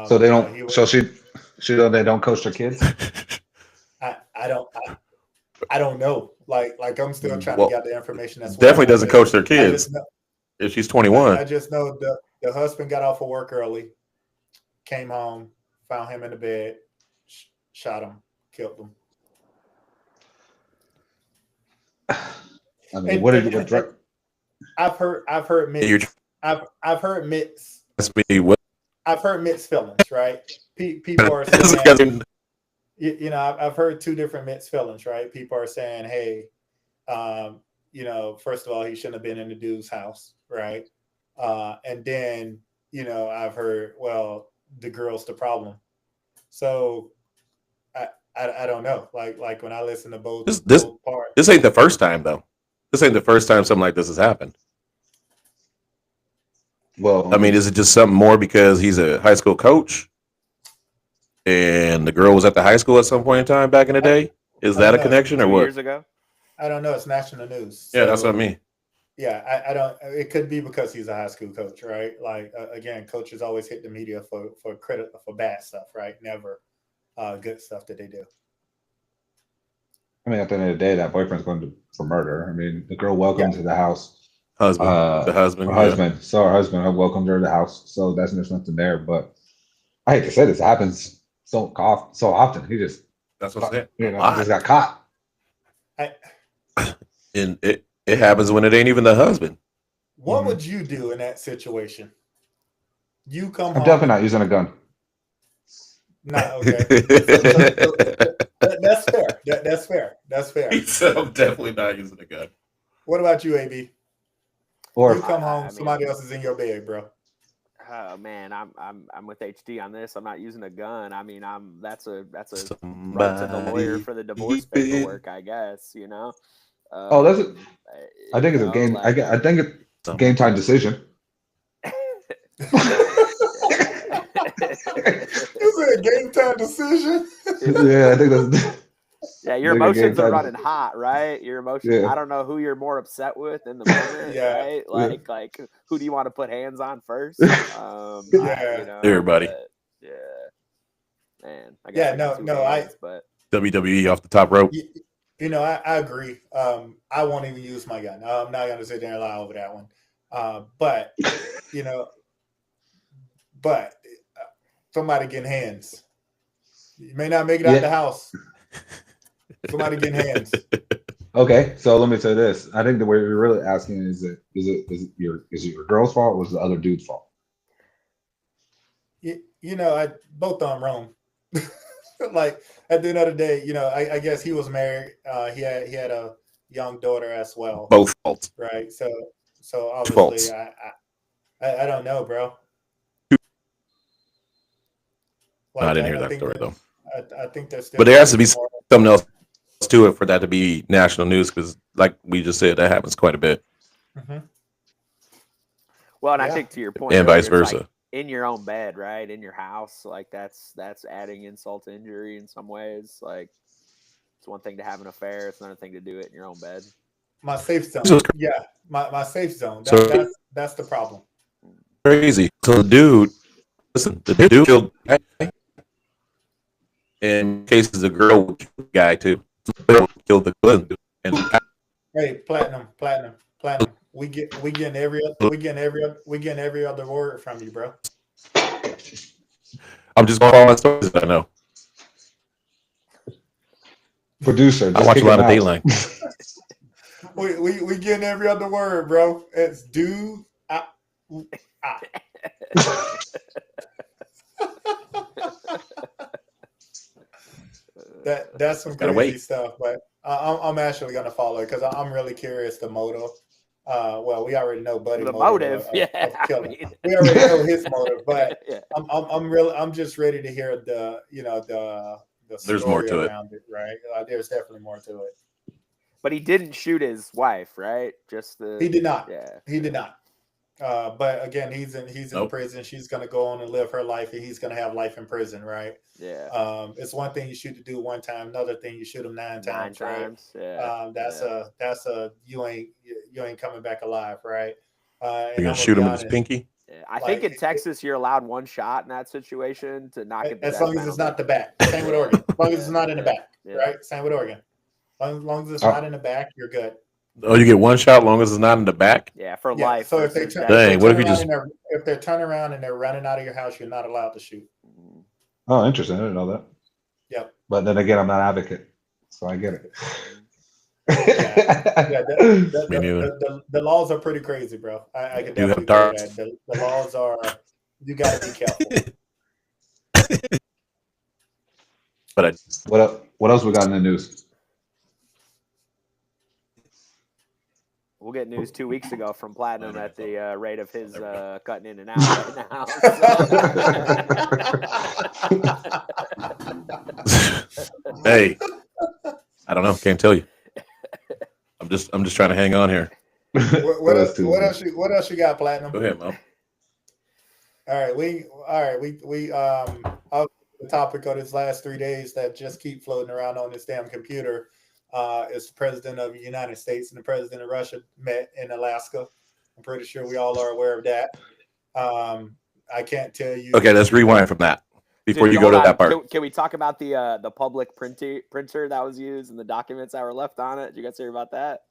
So they don't. They don't coach their kids. I don't know. Like I'm still trying to get the information. That's definitely doesn't coach their kids. If she's 21, I just know the husband got off of work early, came home, found him in the bed, shot him, killed him. I mean, what did you? I've heard mixed. I've heard mixed. That's me. What? I've heard mixed feelings. Right? People are saying. I've heard 2 different mixed feelings. Right? People are saying, "Hey, first of all, he shouldn't have been in the dude's house." Right? And then, I've heard, well, the girl's the problem. So. I don't know. Like when I listen to both parts. This ain't the first time though. This ain't the first time something like this has happened. Well, I mean, is it just something more because he's a high school coach and the girl was at the high school at some point in time back in the day? Is that a connection or 2 what? years ago? I don't know. It's national news. Yeah, that's what I mean. Yeah, I don't. It could be because he's a high school coach, right? Like again, coaches always hit the media for credit for bad stuff, right? Never good stuff that they do. I mean, at the end of the day, that boyfriend's going for murder. I mean, the girl welcomed to the house. The husband. So her husband welcomed her to the house. So there's nothing there. But I hate to say this, it happens so often. He just that's what I'm saying. Just got caught. And it happens when it ain't even the husband. What would you do in that situation? You come home. I'm definitely not using a gun. No, okay. That's fair. That's fair. That's fair. He said, I'm definitely not using a gun. What about you, AB? Or You come home, I mean- somebody else is in your bed, bro. Oh man, I'm with HD on this. I'm not using a gun. I mean, that's a right to the Somebody lawyer for the divorce keep it. paperwork, I guess. You know. Oh, that's it. I think it's a know, game. like, I think it's a game time decision. Is it a game time decision? Yeah, I think that's. Yeah, your Like a game emotions are time. running hot, right? Your emotions. Yeah. I don't know who you're more upset with in the moment, Yeah. right? Like who do you want to put hands on first? Yeah. Everybody. but, yeah, man. I Yeah, guess but WWE off the top rope. You know, I agree. I won't even use my gun. I'm not going to sit there and lie over that one. But you know, somebody getting hands. You may not make it out the house. Somebody getting hands. Okay, so let me say this. I think the way you're really asking is it your girl's fault or is it the other dude's fault? You know, both of them wrong. Like at the end of the day, you know, I guess he was married. He had a young daughter as well. Both faults. Right. So obviously, Faults. I don't know, bro. Like, I didn't hear that think story though. I think there's still. But there has to be more. something else to it for that to be national news because, like we just said, that happens quite a bit, Mhm. well, and I Yeah. think to your point, and earlier, vice it's like versa. in your own bed, right? In your house, like that's adding insult to injury in some ways. Like it's one thing to have an affair; it's another thing to do it in your own bed. My safe zone. So- Yeah, my safe zone. So- That's the problem. Crazy. So the dude, listen, the dude killed the guy. In cases, the girl would kill the guy too. Killed the dude. And Hey, platinum. We getting every other word from you, bro. I'm just going all my stories that I know. Producer, I just watch a kick lot him of out. We getting every other word, bro. It's do. That's some Gotta crazy wait. stuff, but I'm actually gonna follow it because I'm really curious the motive. Well, we already know Buddy The motive motive, yeah. of killing. I mean- We already know his motive, but yeah. I'm just ready to hear the story There's more to it. around it, right? There's definitely more to it. But he didn't shoot his wife, right? Just He did not. Yeah. He did not. But again, he's in Nope. prison. She's gonna go on and live her life, and he's gonna have life in prison, right? Yeah. It's one thing you shoot a dude one time, another thing you shoot him nine times, right? Yeah. That's you ain't coming back alive, right? You're gonna shoot him in his pinky. Yeah. I think in Texas you're allowed one shot in that situation to not get the as death long as it's penalty. not the back. Same with Oregon. As long as it's not in the back, Yeah. right? Same with Oregon. As long as it's not in the back, you're good. Oh, you get one shot, long as it's not in the back. Yeah, for Yeah, life. so if they versus turn, death. Dang, what if you just- if they turn around and they're running out of your house, you're not allowed to shoot. Oh, interesting. I didn't know that. Yep. But then again, I'm not an advocate, so I get it. Yeah, Me neither. the laws are pretty crazy, bro. I can You have definitely tell you darts. that. The laws are, you got to be careful. But What else we got in the news? We'll get news 2 weeks ago from Platinum at the rate of his cutting in and out right now. hey, I don't know. Can't tell you. I'm just trying to hang on here. What else you got, Platinum? Go ahead, Mom. All right, we the topic of this last 3 days that just keep floating around on this damn computer is the president of the United States and the president of Russia met in Alaska. I'm pretty sure we all are aware of that. I can't tell you. Okay, let's rewind from that before you go to that part. Can we talk about the public printer that was used and the documents that were left on it? Did you guys hear about that?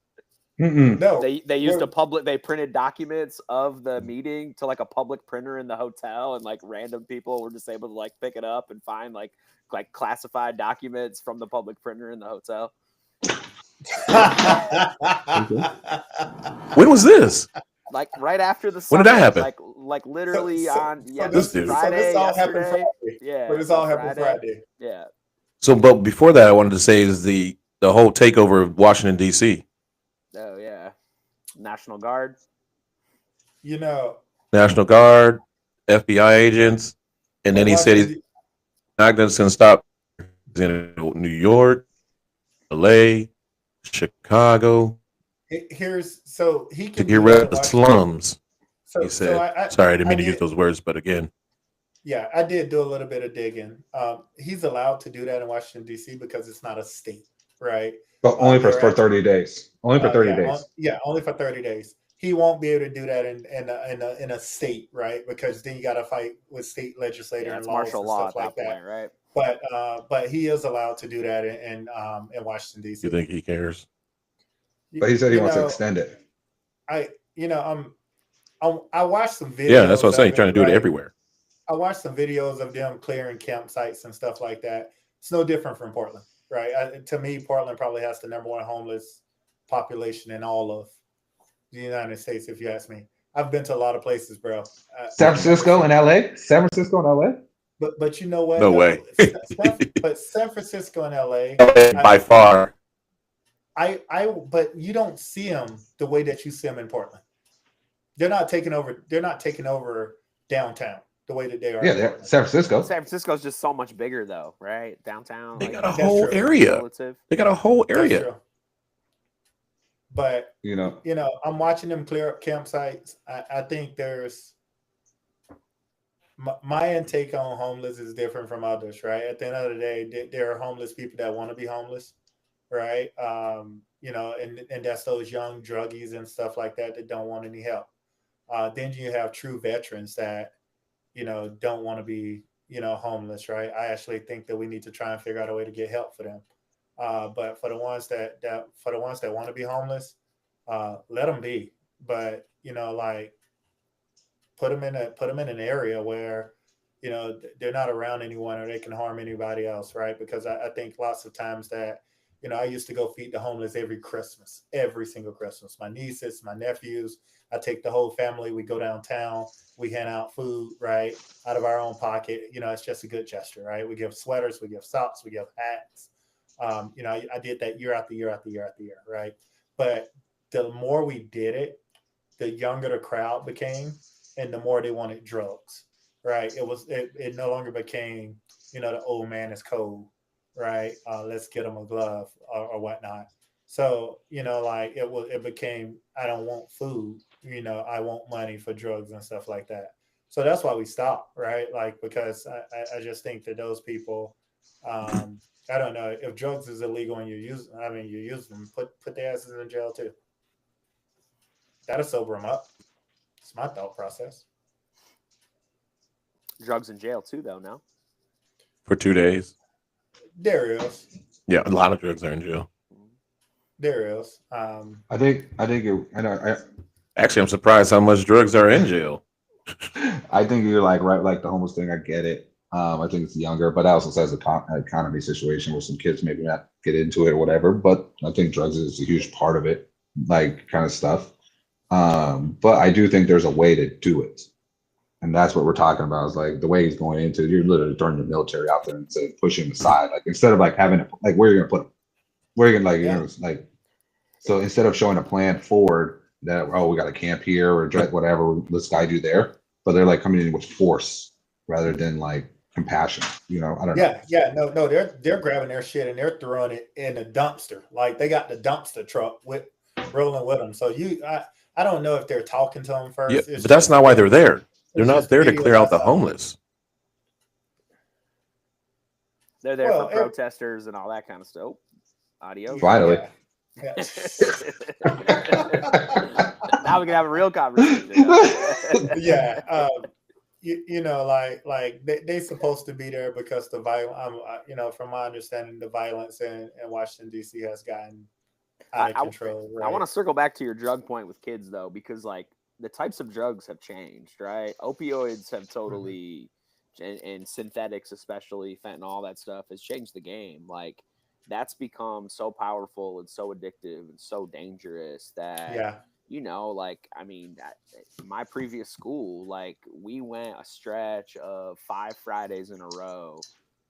No, They used they printed documents of the meeting to like a public printer in the hotel, and like random people were just able to like pick it up and find like classified documents from the public printer in the hotel. When was this? Like right after the When did that summit, happen? Like literally on this Friday. all happened yesterday. Friday. Yeah, But this all happened Friday. Yeah. So, but before that, I wanted to say is the whole takeover of Washington D.C. Oh yeah, National Guard. You know, National Guard, FBI agents, and in then he said Washington, he's not going to stop in New York, L.A., Chicago here's so he to can get do rid that of in the Washington. slums. He So said, "Sorry, I didn't I mean to use did, those words, but again, yeah, I did do a little bit of digging. He's allowed to do that in Washington D.C. because it's not a state, right? But only for, They're for actually 30 days. Only for 30 days. yeah, only for 30 days. He won't be able to do that in a state, right? Because then you got to fight with state legislator Yeah, and it's laws martial and law stuff at like that that. point, right? But he is allowed to do that in Washington you D.C. think he cares?" But he said he You wants to know, extend it. I you know I watched some Yeah, that's what I'm videos saying. of it, Trying to do it right? everywhere. I watched some videos of them clearing campsites and stuff like that. It's no different from Portland, right? To me, Portland probably has the number one homeless population in all of the United States, if you ask me. I've been to a lot of places, bro. San I've never Francisco seen, and LA? San Francisco and LA? but you know what No though? way. But San Francisco and LA, By far, but you don't see them the way that you see them in Portland. They're not taking over. They're not taking over downtown the way that they are Yeah, in they're Portland. San Francisco. San Francisco's just so much bigger, though, right? Downtown, they like got a That's whole true. area. relative. They got a whole That's area. true. But You know, I'm watching them clear up campsites. I think there's my intake on homeless is different from others, right? At the end of the day, there are homeless people that want to be homeless, right? And that's those young druggies and stuff like that that don't want any help. Then you have true veterans that don't want to be homeless, right? I actually think that we need to try and figure out a way to get help for them. But for the ones that want to be homeless, let them be. But like put them in an area where they're not around anyone or they can harm anybody else, right? Because I think lots of times that I used to go feed the homeless every Christmas, every single Christmas. My nieces, my nephews, I take the whole family. We go downtown, we hand out food, right, out of our own pocket. It's just a good gesture, right? We give sweaters, we give socks, we give hats. I did that year after year after year after year, right? But the more we did it, the younger the crowd became, and the more they wanted drugs, right? It no longer became, the old man is cold, right? Let's get him a glove or whatnot. So like it became, I don't want food, I want money for drugs and stuff like that. So that's why we stopped, right? Like because I just think that those people, I don't know if drugs is illegal and you use them, put their asses in jail too. That'll sober them up. It's my thought process. Drugs in jail too, though. No. For 2 days. There is. Yeah, a lot of drugs are in jail. There is. Actually, I'm surprised how much drugs are in jail. I think you're like right, like the homeless thing. I get it. I think it's younger, but I also says economy situation where some kids maybe not get into it or whatever. But I think drugs is a huge part of it, like kind of stuff. But I do think there's a way to do it, and that's what we're talking about. Is like the way he's going into. You're literally throwing the military out there and pushing them aside. Like instead of like having it, like where you're gonna put them, where you're gonna like Yeah. like. So instead of showing a plan forward that we got a camp here or whatever, let's guide you there. But they're like coming in with force rather than like compassion. I don't know. No, they're grabbing their shit and they're throwing it in a dumpster. Like they got the dumpster truck with rolling with them. So I don't know if they're talking to them first. Yeah, but that's not why they're there. They're not there to clear out the videos I saw. homeless. They're there Well, for protesters and all that kind of stuff. Oh, adios. Finally. Yeah. Now we can have a real conversation. Yeah. Like they supposed to be there because the violence. From my understanding, the violence in Washington D.C. has gotten out of control. Right? I want to circle back to your drug point with kids though, because like the types of drugs have changed, right? Opioids have totally, and synthetics, especially fentanyl, all that stuff has changed the game. Like that's become so powerful and so addictive and so dangerous that like I mean, my previous school, like we went a stretch of 5 Fridays in a row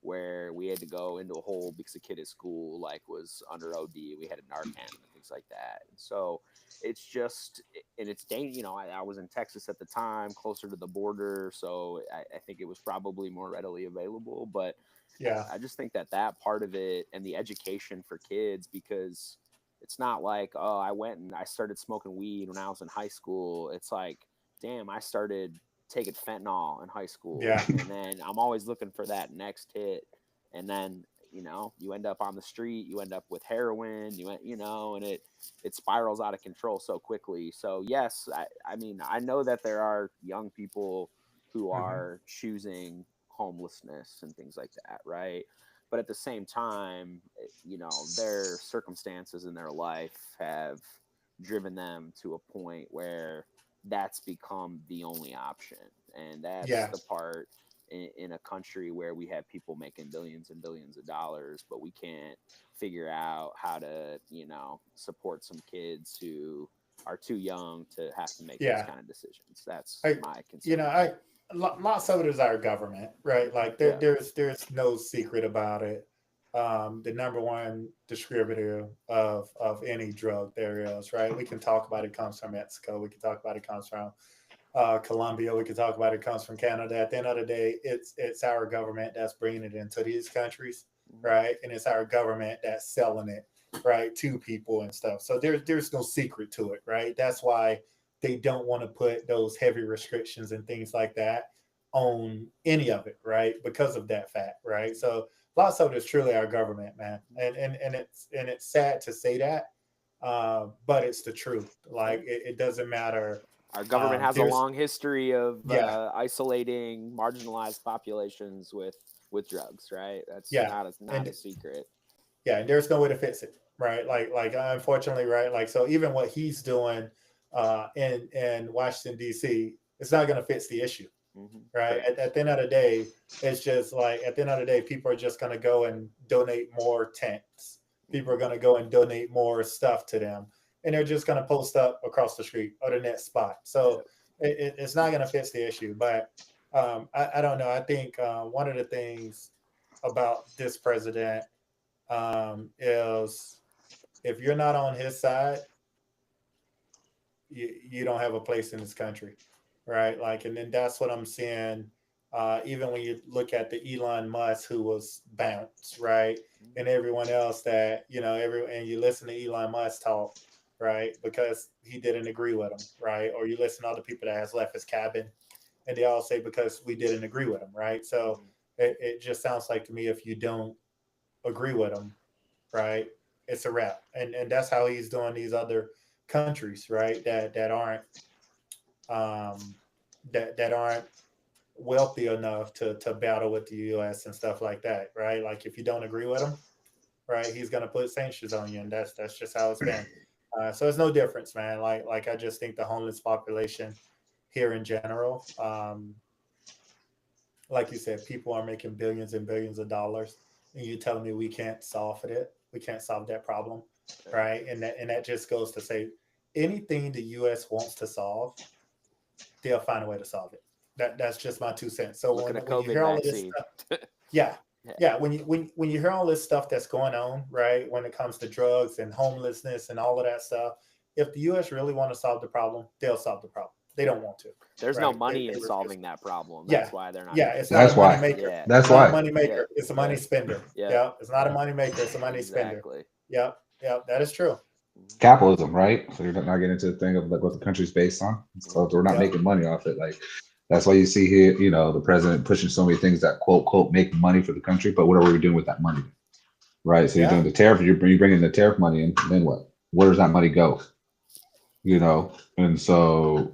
where we had to go into a hole because a kid at school like was under OD. We had a Narcan and things like that. And so it's just, and it's dangerous. You know, I was in Texas at the time, closer to the border, so I think it was probably more readily available. But Yeah. I just think that that part of it and the education for kids, because it's not like, oh, I went and I started smoking weed when I was in high school. It's like, damn, I started taking fentanyl in high school. Yeah. And then I'm always looking for that next hit. And then, you know, you end up on the street, you end up with heroin, you know, and it spirals out of control so quickly. So yes, I mean, I know that there are young people who are choosing homelessness and things like that, right? But at the same time, you know, their circumstances in their life have driven them to a point where that's become the only option. And that's Yeah. the part in a country where we have people making billions and billions of dollars, but we can't figure out how to, you know, support some kids who are too young to have to make those Yeah. kind of decisions. That's I, my you concern. know, lots of it is our government, right? Like Yeah. there's no secret about it. The number one distributor of any drug there is, right? We can talk about it comes from Mexico. We can talk about it comes from Colombia. We can talk about it comes from Canada. At the end of the day, it's our government that's bringing it into these countries, right? And it's our government that's selling it, right, to people and stuff. So there's no secret to it, right? That's why they don't want to put those heavy restrictions and things like that on any of it, right? Because of that fact, right? So lots of it is truly our government, man, and it's sad to say that, but it's the truth. Like it doesn't matter. Our government has a There's long history of yeah, isolating marginalized populations with drugs, right? That's yeah, not and a secret. yeah, and there's no way to fix it, right? Like unfortunately, right? Like so, even what he's doing in Washington D.C., it's not going to fix the issue, right? Correct. At the end of the day, it's just like at the end of the day, people are just going to go and donate more tents. People are going to go and donate more stuff to them, and they're just going to post up across the street or the next spot. So it's not going to fix the issue. But I don't know. I think one of the things about this president is if you're not on his side, you don't have a place in this country, right? Like, and then that's what I'm seeing. Even when you look at the Elon Musk who was bounced, right, and everyone else that and you listen to Elon Musk talk, right, because he didn't agree with him, right, or you listen to other people that has left his cabin, and they all say because we didn't agree with him, right. So it just sounds like to me if you don't agree with him, right, it's a wrap, and that's how he's doing these other countries, right, that aren't that aren't wealthy enough to battle with the U.S. and stuff like that, right? Like if you don't agree with him, right, he's gonna put sanctions on you, and that's just how it's been. So it's no difference, man. Like I just think the homeless population here in general, like you said, people are making billions and billions of dollars, and you telling me we can't solve it? We can't solve that problem, right? And that just goes to say anything the U.S. wants to solve, they'll find a way to solve it. That's just my 2 cents. So Look at a when you COVID hear all of this vaccine. stuff, yeah, yeah, when you hear all this stuff that's going on, right, when it comes to drugs and homelessness and all of that stuff, if the U.S. really want to solve the problem, they'll solve the problem. They don't want to. There's right? no money in refuse. solving that problem. Yeah, That's why they're not. yeah, it's interested. not That's a money why. maker. Yeah. That's It's not a why. money maker. Yeah. It's a money Yeah. spender. Yeah. Yeah, it's not a Yeah. money maker. It's a money spender. Exactly. Yep, yep, that is true. Capitalism, right? So you're not getting into the thing of like what the country's based on. So we're not Yep. making money off it. Like that's why you see here, the president pushing so many things that quote make money for the country. But what are we doing with that money? Right. So you're Yeah. doing the tariff, you bring in the tariff money in, then what? Where does that money go? And so,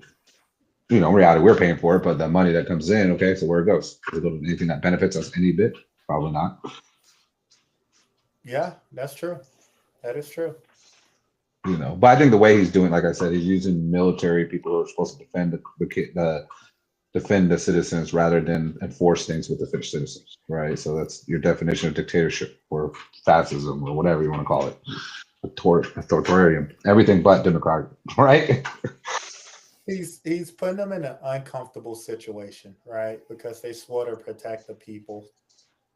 in reality, we're paying for it, but the money that comes in, okay, so where it goes? Does it go to anything that benefits us any bit? Probably not. Yeah, that's true. That is true. But I think the way he's doing, like I said, he's using military people who are supposed to defend defend the citizens rather than enforce things with the Finnish citizens, right? So that's your definition of dictatorship or fascism or whatever you want to call it. Authoritarian, everything but democratic, right? He's putting them in an uncomfortable situation, right? Because they swore to protect the people,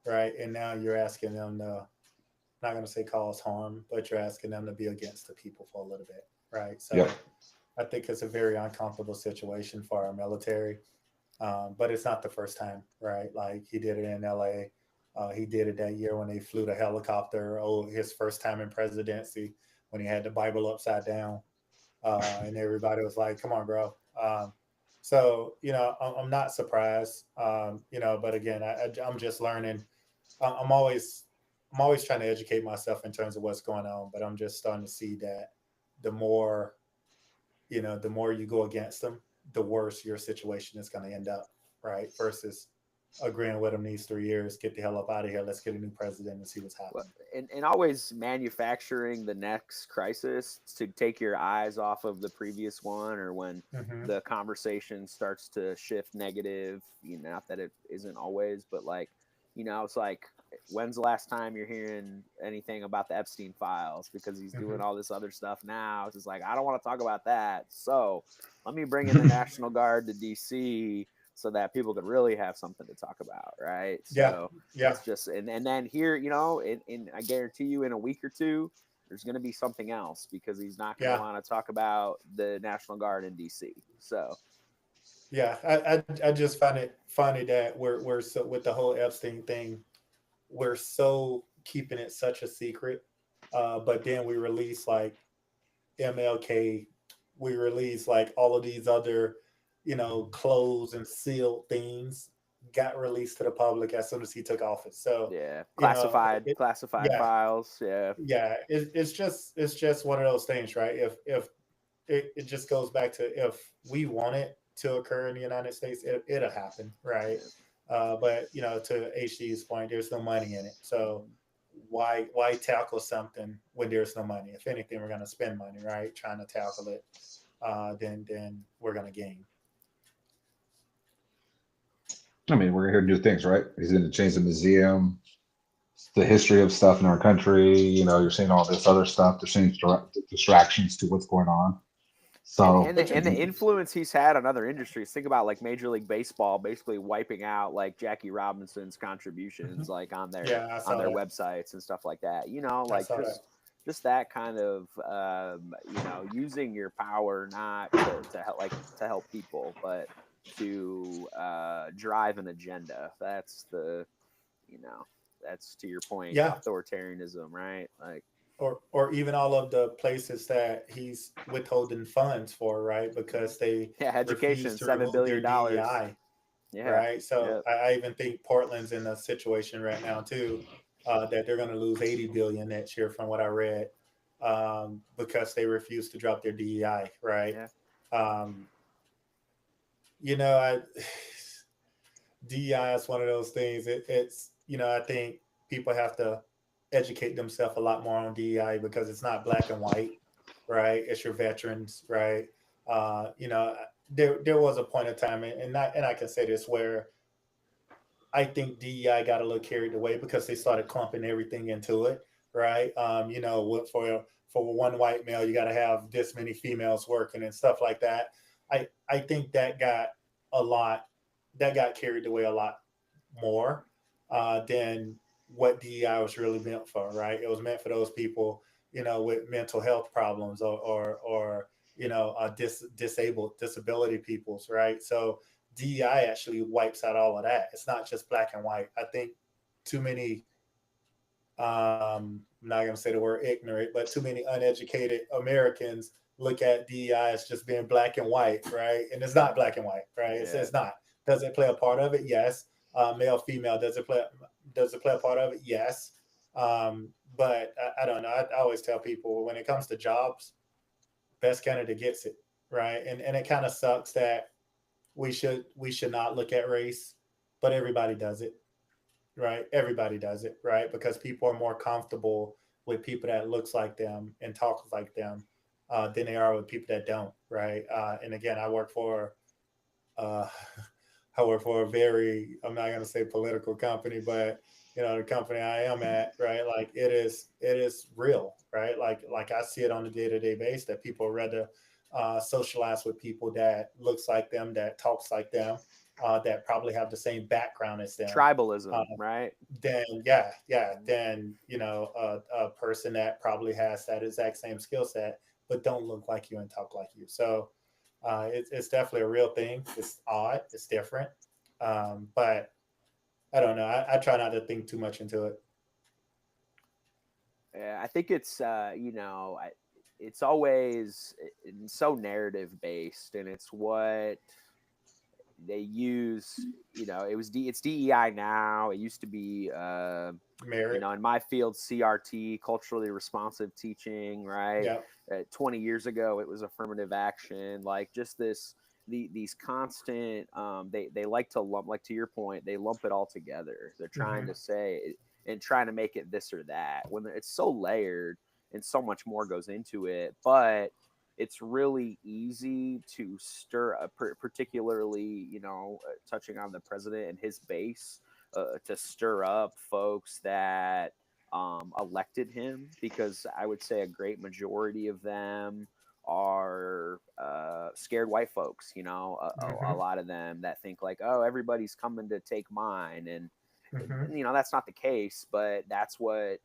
right? And now you're asking them to, not going to say cause harm, but you're asking them to be against the people for a little bit, right? Yep. So I think it's a very uncomfortable situation for our military. But it's not the first time, right? Like he did it in LA. He did it that year when they flew the helicopter. Oh, his first time in presidency when he had the Bible upside down. And everybody was like, come on, bro. So, I'm not surprised, but again, I'm just learning. I'm always, I'm always trying to educate myself in terms of what's going on, but I'm just starting to see that the more the more you go against them, the worse your situation is going to end up, right? Versus agreeing with them these 3 years, get the hell up out of here. Let's get a new president and see what's Well, happening. and always manufacturing the next crisis to take your eyes off of the previous one, or when Hmm. the conversation starts to shift negative, not that it isn't always, but like, it's like, when's the last time you're hearing anything about the Epstein files? Because he's doing Hmm. all this other stuff now. It's just like, I don't want to talk about that. So let me bring in the National Guard to DC so that people could really have something to talk about, right? Yeah, So yeah, it's just, and then here, and I guarantee you in a week or two, there's going to be something else because he's not going to yeah, want to talk about the National Guard in DC. So yeah. I just find it funny that we're so with the whole Epstein thing, we're so keeping it such a secret. But then we release like MLK, we released like all of these other, closed and sealed things got released to the public as soon as he took office. So, yeah, you know, classified yeah, files. Yeah. yeah, it's just one of those things, right? If it just goes back to if we want it to occur in the United States, it'll happen, right? Yeah. But to HD's point, there's no money in it, so why tackle something when there's no money? If anything, we're going to spend money, right? Trying to tackle it, then we're going to gain. I mean, we're here to do things, right? He's going to change the museum, the history of stuff in our country. You're seeing all this other stuff. There's seeing distractions to what's going on. And So, and the, and the influence he's had on other industries. Think about like Major League Baseball basically wiping out like Jackie Robinson's contributions Mhm. like on their Yeah, I on saw their that. websites and stuff like that. I Like saw that. just that kind of using your power not to help to help people, but to drive an agenda. That's you know that's to your point, Yeah, authoritarianism, right? Like or even all of the places that he's withholding funds for, right? Because they yeah, refuse education, to $7 remove their billion. DEI, Yeah, right? So yeah. I even think Portland's in a situation right now too, that they're going to lose 80 billion next year, from what I read, because they refuse to drop their DEI, right? Yeah. Um, I DEI is one of those things. I think people have to educate themselves a lot more on DEI because it's not black and white, right? It's your veterans, right? There was a point of time, and I can say this, where I think DEI got a little carried away because they started clumping everything into it, right? For one white male, you got to have this many females working and stuff like that. I think a lot that got carried away a lot more than what DEI was really meant for, right? It was meant for those people, with mental health problems, or disabled disability peoples, right? So DEI actually wipes out all of that. It's not just black and white. I think too many, I'm not going to say the word ignorant, but too many uneducated Americans look at DEI as just being black and white, right? And it's not black and white, right? Yeah. It's not. Does it play a part of it? Yes. Male, female, does it play a part of it? Yes. But I don't know. I always tell people, when it comes to jobs, best candidate gets it, right? And it kind of sucks that we should not look at race, but everybody does it, right? Everybody does it, right? Because people are more comfortable with people that looks like them and talks like them, than they are with people that don't, right? And again, uh, I work for a very, I'm not going to say political company, but the company I am at, right? Like it is real, right? Like I see it on a day to day basis that people rather socialize with people that looks like them, that talks like them, that probably have the same background as them. Tribalism, right? Then then a person that probably has that exact same skill set but don't look like you and talk like you. So it's definitely a real thing. It's odd, it's different, but I don't know. I try not to think too much into it. Yeah, I think it's it's always so narrative based, and it's what they use. It's DEI now. It used to be Merit. in my field, CRT, culturally responsive teaching, right? Yeah. 20 years ago, it was affirmative action. Like just these constant, they like to lump, like to your point, they lump it all together. They're trying to say and trying to make it this or that when it's so layered and so much more goes into it. But it's really easy to stir up, particularly, touching on the president and his base, to stir up folks that elected him, because I would say a great majority of them are scared white folks, a lot of them that think like, oh, everybody's coming to take mine. And, that's not the case, but that's what,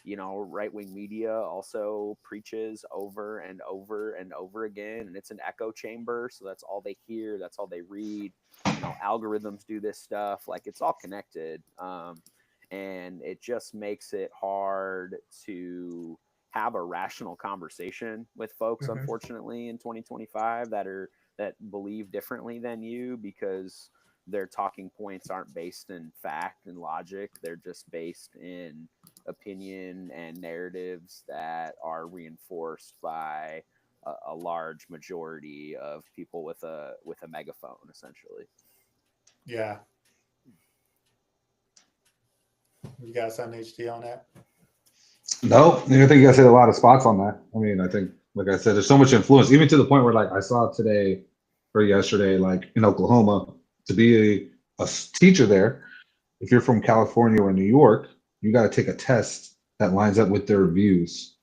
right-wing media also preaches over and over and over again. And it's an echo chamber. So that's all they hear. That's all they read. Algorithms do this stuff. Like it's all connected. And it just makes it hard to have a rational conversation with folks, unfortunately, in 2025 that believe differently than you, because their talking points aren't based in fact and logic. They're just based in opinion and narratives that are reinforced by a large majority of people with a megaphone, essentially. Yeah. You got something, HT, on that? No, I think you guys hit a lot of spots on that. I mean, I think, like I said, there's so much influence, even to the point where, like, I saw today or yesterday, like in Oklahoma, to be a teacher there, if you're from California or New York, you got to take a test that lines up with their views,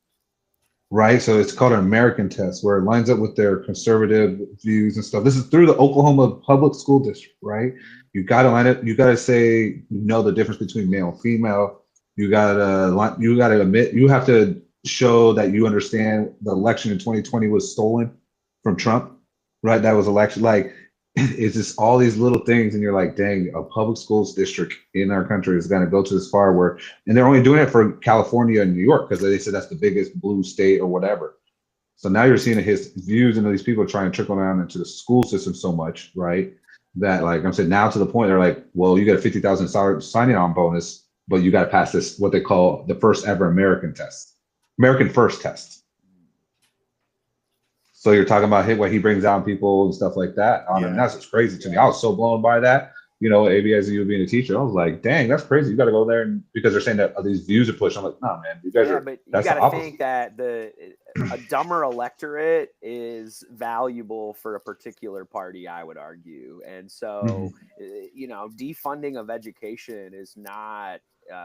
right? So it's called an American test, where it lines up with their conservative views and stuff. This is through the Oklahoma Public School District, right? You got to line it. You got to say, the difference between male and female. You got to admit, you have to show that you understand the election in 2020 was stolen from Trump, right? That was election. Like, it's just all these little things, and you're like, dang, a public schools district in our country is going to go to this far, where, and they're only doing it for California and New York because they said that's the biggest blue state or whatever. So now you're seeing his views and these people trying to trickle down into the school system so much, right? That, like I'm saying, now to the point they're like, well, you got a $50,000 signing on bonus, but you got to pass this, what they call the first ever American first test. So you're talking about what he brings down people and stuff like that on him. That's just crazy to me. I was so blown by that. AB, as you being a teacher, I was like, dang, that's crazy. You got to go there, and because they're saying that these views are pushed. I'm like, nah, man, you guys are. But you got to think that a dumber electorate is valuable for a particular party, I would argue. And so, defunding of education is not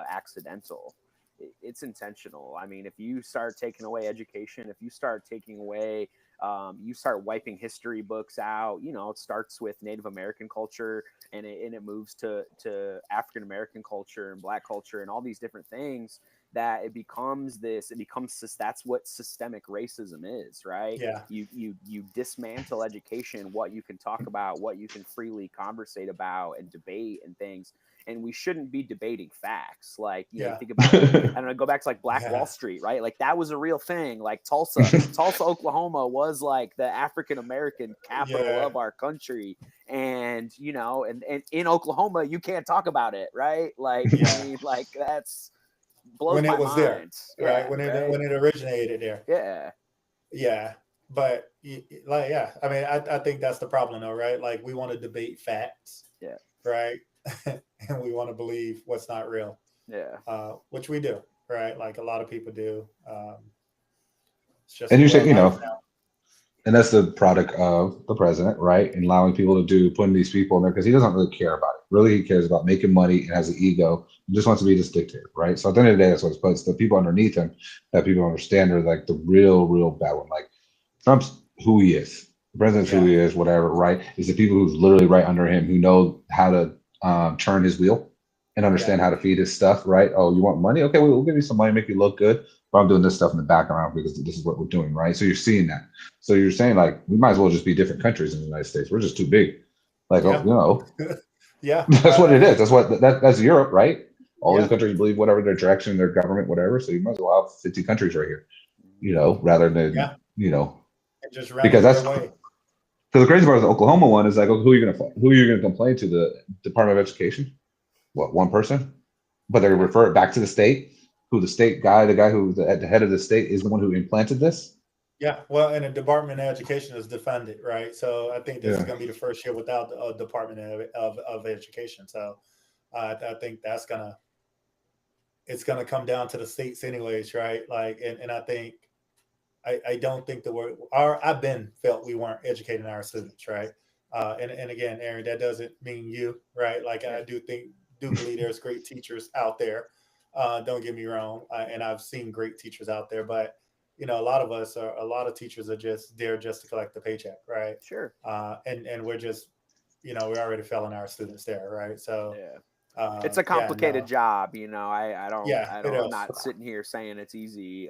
accidental. It's intentional. I mean, if you start taking away education, if you start taking away, you start wiping history books out, it starts with Native American culture, and it moves to African American culture and Black culture and all these different things, that it becomes that's what systemic racism is, right? Yeah. You dismantle education, what you can talk about, what you can freely conversate about and debate and things. And we shouldn't be debating facts. Like, you think about, I don't know, go back to like Black Wall Street, right? Like that was a real thing. Like Tulsa, Oklahoma was like the African-American capital of our country. And, and in Oklahoma, you can't talk about it, right? Like, I mean, like that's blows when my it was mind. there, right? When it originated there. Yeah. But I mean, I think that's the problem though, right? Like we want to debate facts. Yeah. Right. And we want to believe what's not real. Yeah. Which we do, right? Like a lot of people do. It's just, and you say, and that's the product of the president, right? And allowing people to putting these people in there because he doesn't really care about it. Really, he cares about making money and has an ego. He just wants to be this dictator, right? So at the end of the day, that's what it's. But it's the people underneath him that people understand are like the real bad one. Like Trump's who he is. The president's who Yeah. he is, whatever, right? It's the people who's literally right under him who know how to turn his wheel and understand Yeah. how to feed his stuff, right? Oh, you want money? Okay, we'll give you some money, make you look good. But I'm doing this stuff in the background because this is what we're doing, right? So you're seeing that. So you're saying like we might as well just be different countries in the United States. We're just too big. Like, oh, Yeah. you know, Yeah. that's what I it is. mean, That's what that's Europe, right? All these yeah. countries believe whatever their direction, their government, whatever. So you might as well have 50 countries right here, Mhm. you know, rather than, Yeah. you know, And just run because it that's their way. because the crazy part of the Oklahoma one is like, who are you gonna complain to? The Department of Education? What, one person? But they Yeah. refer it back to the state, who the state guy, the guy who's at the head of the state is the one who implanted this. Yeah. Well, and the Department of Education is defunded, right? So I think this is Yeah. going to be the first year without a Department of Education. So I think it's gonna come down to the states anyways, right? Like, and I think I don't think the word I've been felt we weren't educating our students, right? And again, Aaron, that doesn't mean you, right? Like Yeah. I do believe there's great teachers out there. Don't get me wrong, and I've seen great teachers out there, but a lot of teachers are just there just to collect the paycheck, right? Sure. And we're just, we're already failing our students there, right? So Yeah. It's a yeah, complicated no, job, yeah, it I'm is, not sitting here saying it's easy.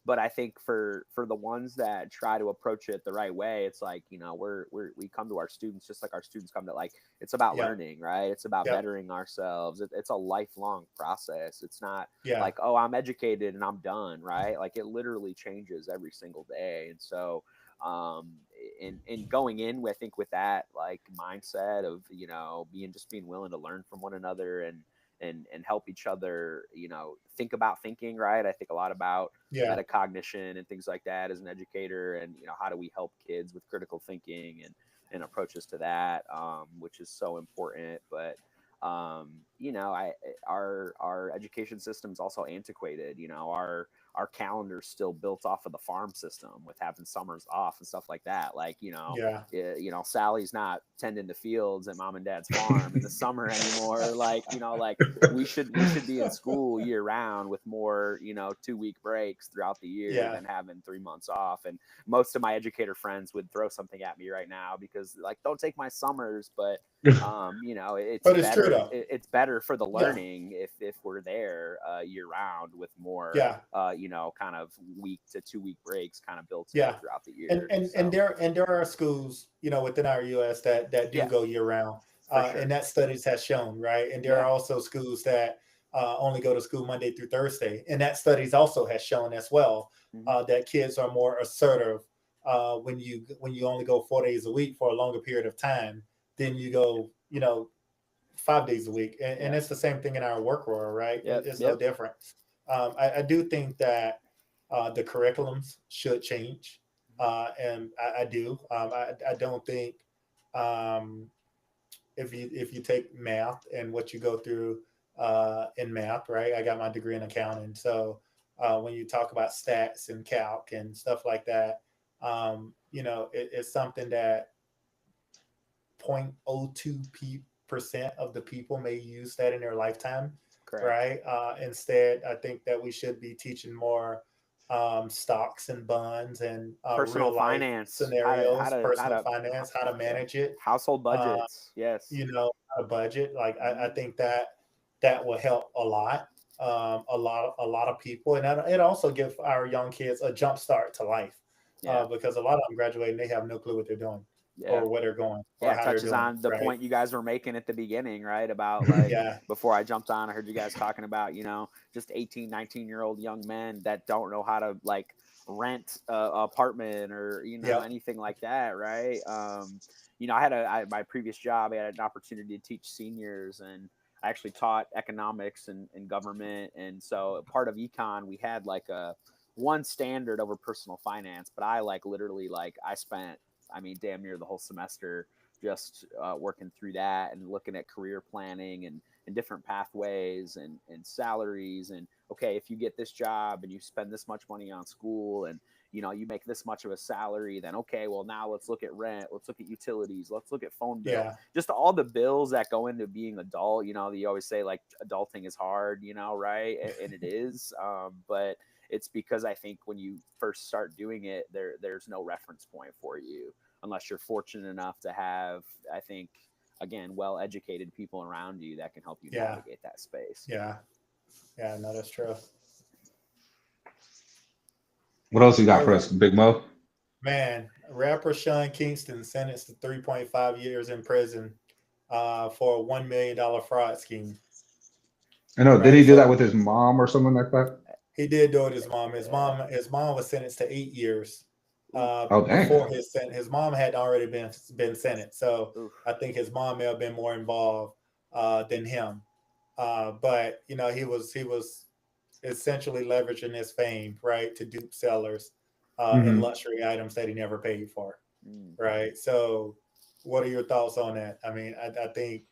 But I think for the ones that try to approach it the right way, it's like, we come to our students just like our students come to, like, it's about yeah, learning, right? It's about yeah, bettering ourselves. It's a lifelong process. It's not yeah, like, oh, I'm educated and I'm done, right? Like, it literally changes every single day. And so, um and going in, I think, with that like mindset of, being willing to learn from one another and help each other, think about thinking, right? I think a lot about yeah, metacognition and things like that as an educator, and how do we help kids with critical thinking and approaches to that, which is so important. But I our education system is also antiquated. Our calendar's still built off of the farm system with having summers off and stuff like that. Like, yeah, Sally's not tending the fields at mom and dad's farm in the summer anymore. Like, like we should be in school year round with more, 2-week breaks throughout the year yeah. than having 3 months off. And most of my educator friends would throw something at me right now because, like, don't take my summers, but it's But it's true better. though. It's better for the Yeah, learning if we're there year round with more, yeah, kind of week to 2-week breaks kind of built in yeah. throughout the And year. and and So there and there are schools, within our U.S. that do yeah, go year round, for and sure. that studies has shown, right. And there are Yeah. also schools that only go to school Monday through Thursday, and that studies also has shown as well Hmm. that kids are more assertive when you only go 4 days a week for a longer period of time than you go, 5 days a week. And Yeah. it's the same thing in our work world, right? Yep. It's no Yep. different. I do think that the curriculums should change, and I do. I don't think um, if you take math and what you go through in math, right? I got my degree in accounting, so when you talk about stats and calc and stuff like that, it's something that 0.02% of the people may use that in their lifetime, Correct. right? Instead, I think that we should be teaching more stocks and bonds and Personal real life finance, scenarios, personal how, finance, how to yeah, manage it, household uh, budgets. Yes. how to budget. Like I Mhm. think that will help a lot. A lot of people, and it also gives our young kids a jump start to life, Yeah. because a lot of them graduate and they have no clue what they're doing Yeah. or where they're going or Yeah, it how they're touches doing it, on the right? point you guys were making at the beginning, right? About, like, Yeah, before I jumped on, I heard you guys talking about, just 18, 19-year-old young men that don't know how to, like, rent a apartment or, yep, anything like that, right? My previous job, I had an opportunity to teach seniors, and I actually taught economics and government. And so part of econ, we had like a one standard over personal finance, but I like literally, like, I spent, I mean, damn near the whole semester just working through that and looking at career planning and different pathways and salaries. And okay, if you get this job and you spend this much money on school and you make this much of a salary, then okay, well, now let's look at rent, let's look at utilities, let's look at phone bill, yeah, just all the bills that go into being adult. You always say, like, adulting is hard, right? And it is, but it's because I think when you first start doing it, there's no reference point for you. unless you're fortunate enough to have, I think, again, well-educated people around you that can help you Yeah. navigate that space. Yeah. Yeah. No, that's true. What else you got All for right. us, Big Mo? Man, rapper Sean Kingston sentenced to 3.5 years in prison for a $1 million fraud scheme. I know. Did Right. he do that So with his mom or something like that? he did do it. His mom was sentenced to 8 years. Oh, dang. Before his mom had already been sentenced. So Oof. I think his mom may have been more involved than him. But he was essentially leveraging his fame, right, to dupe sellers in Hmm. luxury items that he never paid for, Mm. right? So, what are your thoughts on that? I mean, I think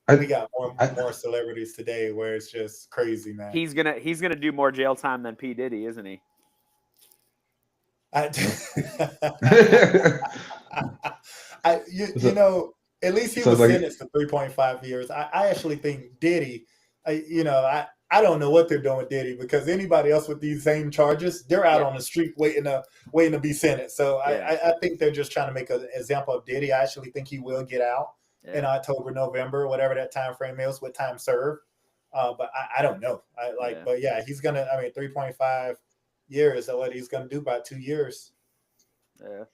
we I, got I, more celebrities today where it's just crazy, man. He's gonna do more jail time than P. Diddy, isn't he? I, so, at least he so it's was like, sentenced to 3.5 years. I actually think Diddy, I don't know what they're doing with Diddy because anybody else with these same charges, they're out Yeah. on the street waiting to be sentenced. So Yeah. I think they're just trying to make an example of Diddy. I actually think he will get out in Yeah. October, November, whatever that time frame is, with time served. But I don't know. Yeah. But yeah, he's gonna. I mean, 3.5 years. So what he's gonna do by 2 years? Yeah.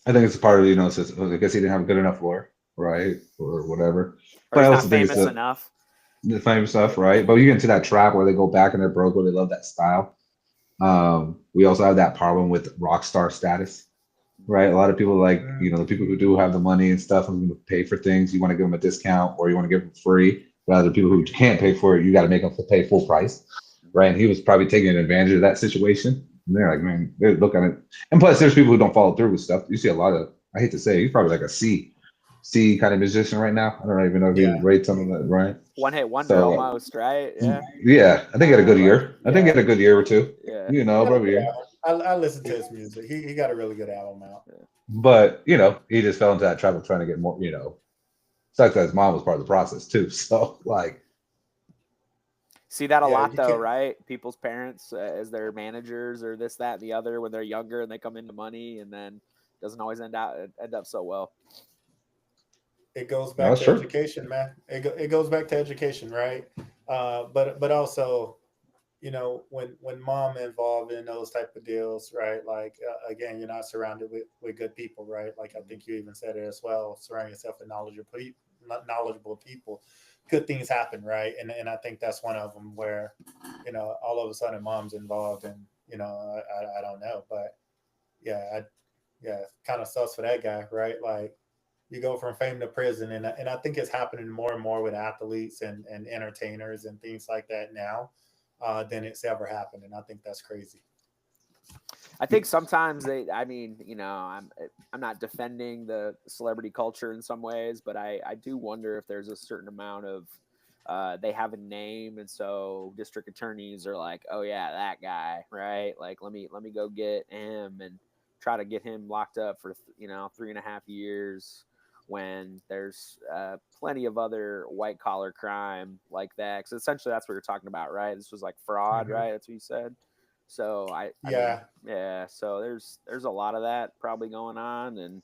I think it's a part of, I guess he didn't have a good enough lawyer, right? Or whatever. Or But I he's not also think it's famous enough. the famous stuff, right? But you get into that trap where they go back and they're broke, where they love that style. We also have that problem with rock star status, right? A lot of people like, the people who do have the money and stuff and who pay for things, you want to give them a discount or you want to give them free. Rather, people who can't pay for it, you got to make them pay full price, right? And he was probably taking advantage of that situation. And they're like, man, they look at it. And plus, there's people who don't follow through with stuff. You see a lot of, I hate to say, he's probably like a C kind of musician right now. I don't even know if he Yeah. rates something that, right? One hit wonder So, almost, right? Yeah. yeah, I think he had a good Like, year. I think he had a good year or two. Yeah. Probably a year. I listen to his music. He got a really good album out. But he just fell into that trap of trying to get more. Sucks that his mom was part of the process too. So like, See that a Yeah, lot you though, can't- right? People's parents as their managers or this, that, and the other when they're younger and they come into money and then doesn't always end up so well. It goes No, back that's to true. education, man. It goes back to education, right? But also, when mom involved in those type of deals, right? Like again, you're not surrounded with good people, right? Like I think you even said it as well. Surround yourself with knowledgeable people. Good things happen, right? And I think that's one of them where, all of a sudden mom's involved, and I don't know, but yeah, kind of sucks for that guy, right? Like you go from fame to prison, and I think it's happening more and more with athletes and entertainers and things like that now than it's ever happened, and I think that's crazy. I think sometimes I'm not defending the celebrity culture in some ways, but I do wonder if there's a certain amount of they have a name, and so district attorneys are like, oh yeah, that guy, right? Like let me go get him and try to get him locked up for 3.5 years when there's plenty of other white collar crime like that. Because essentially that's what you're talking about, right? This was like fraud, Mm-hmm. right? That's what you said. So I Yeah. mean, yeah. So there's a lot of that probably going on, and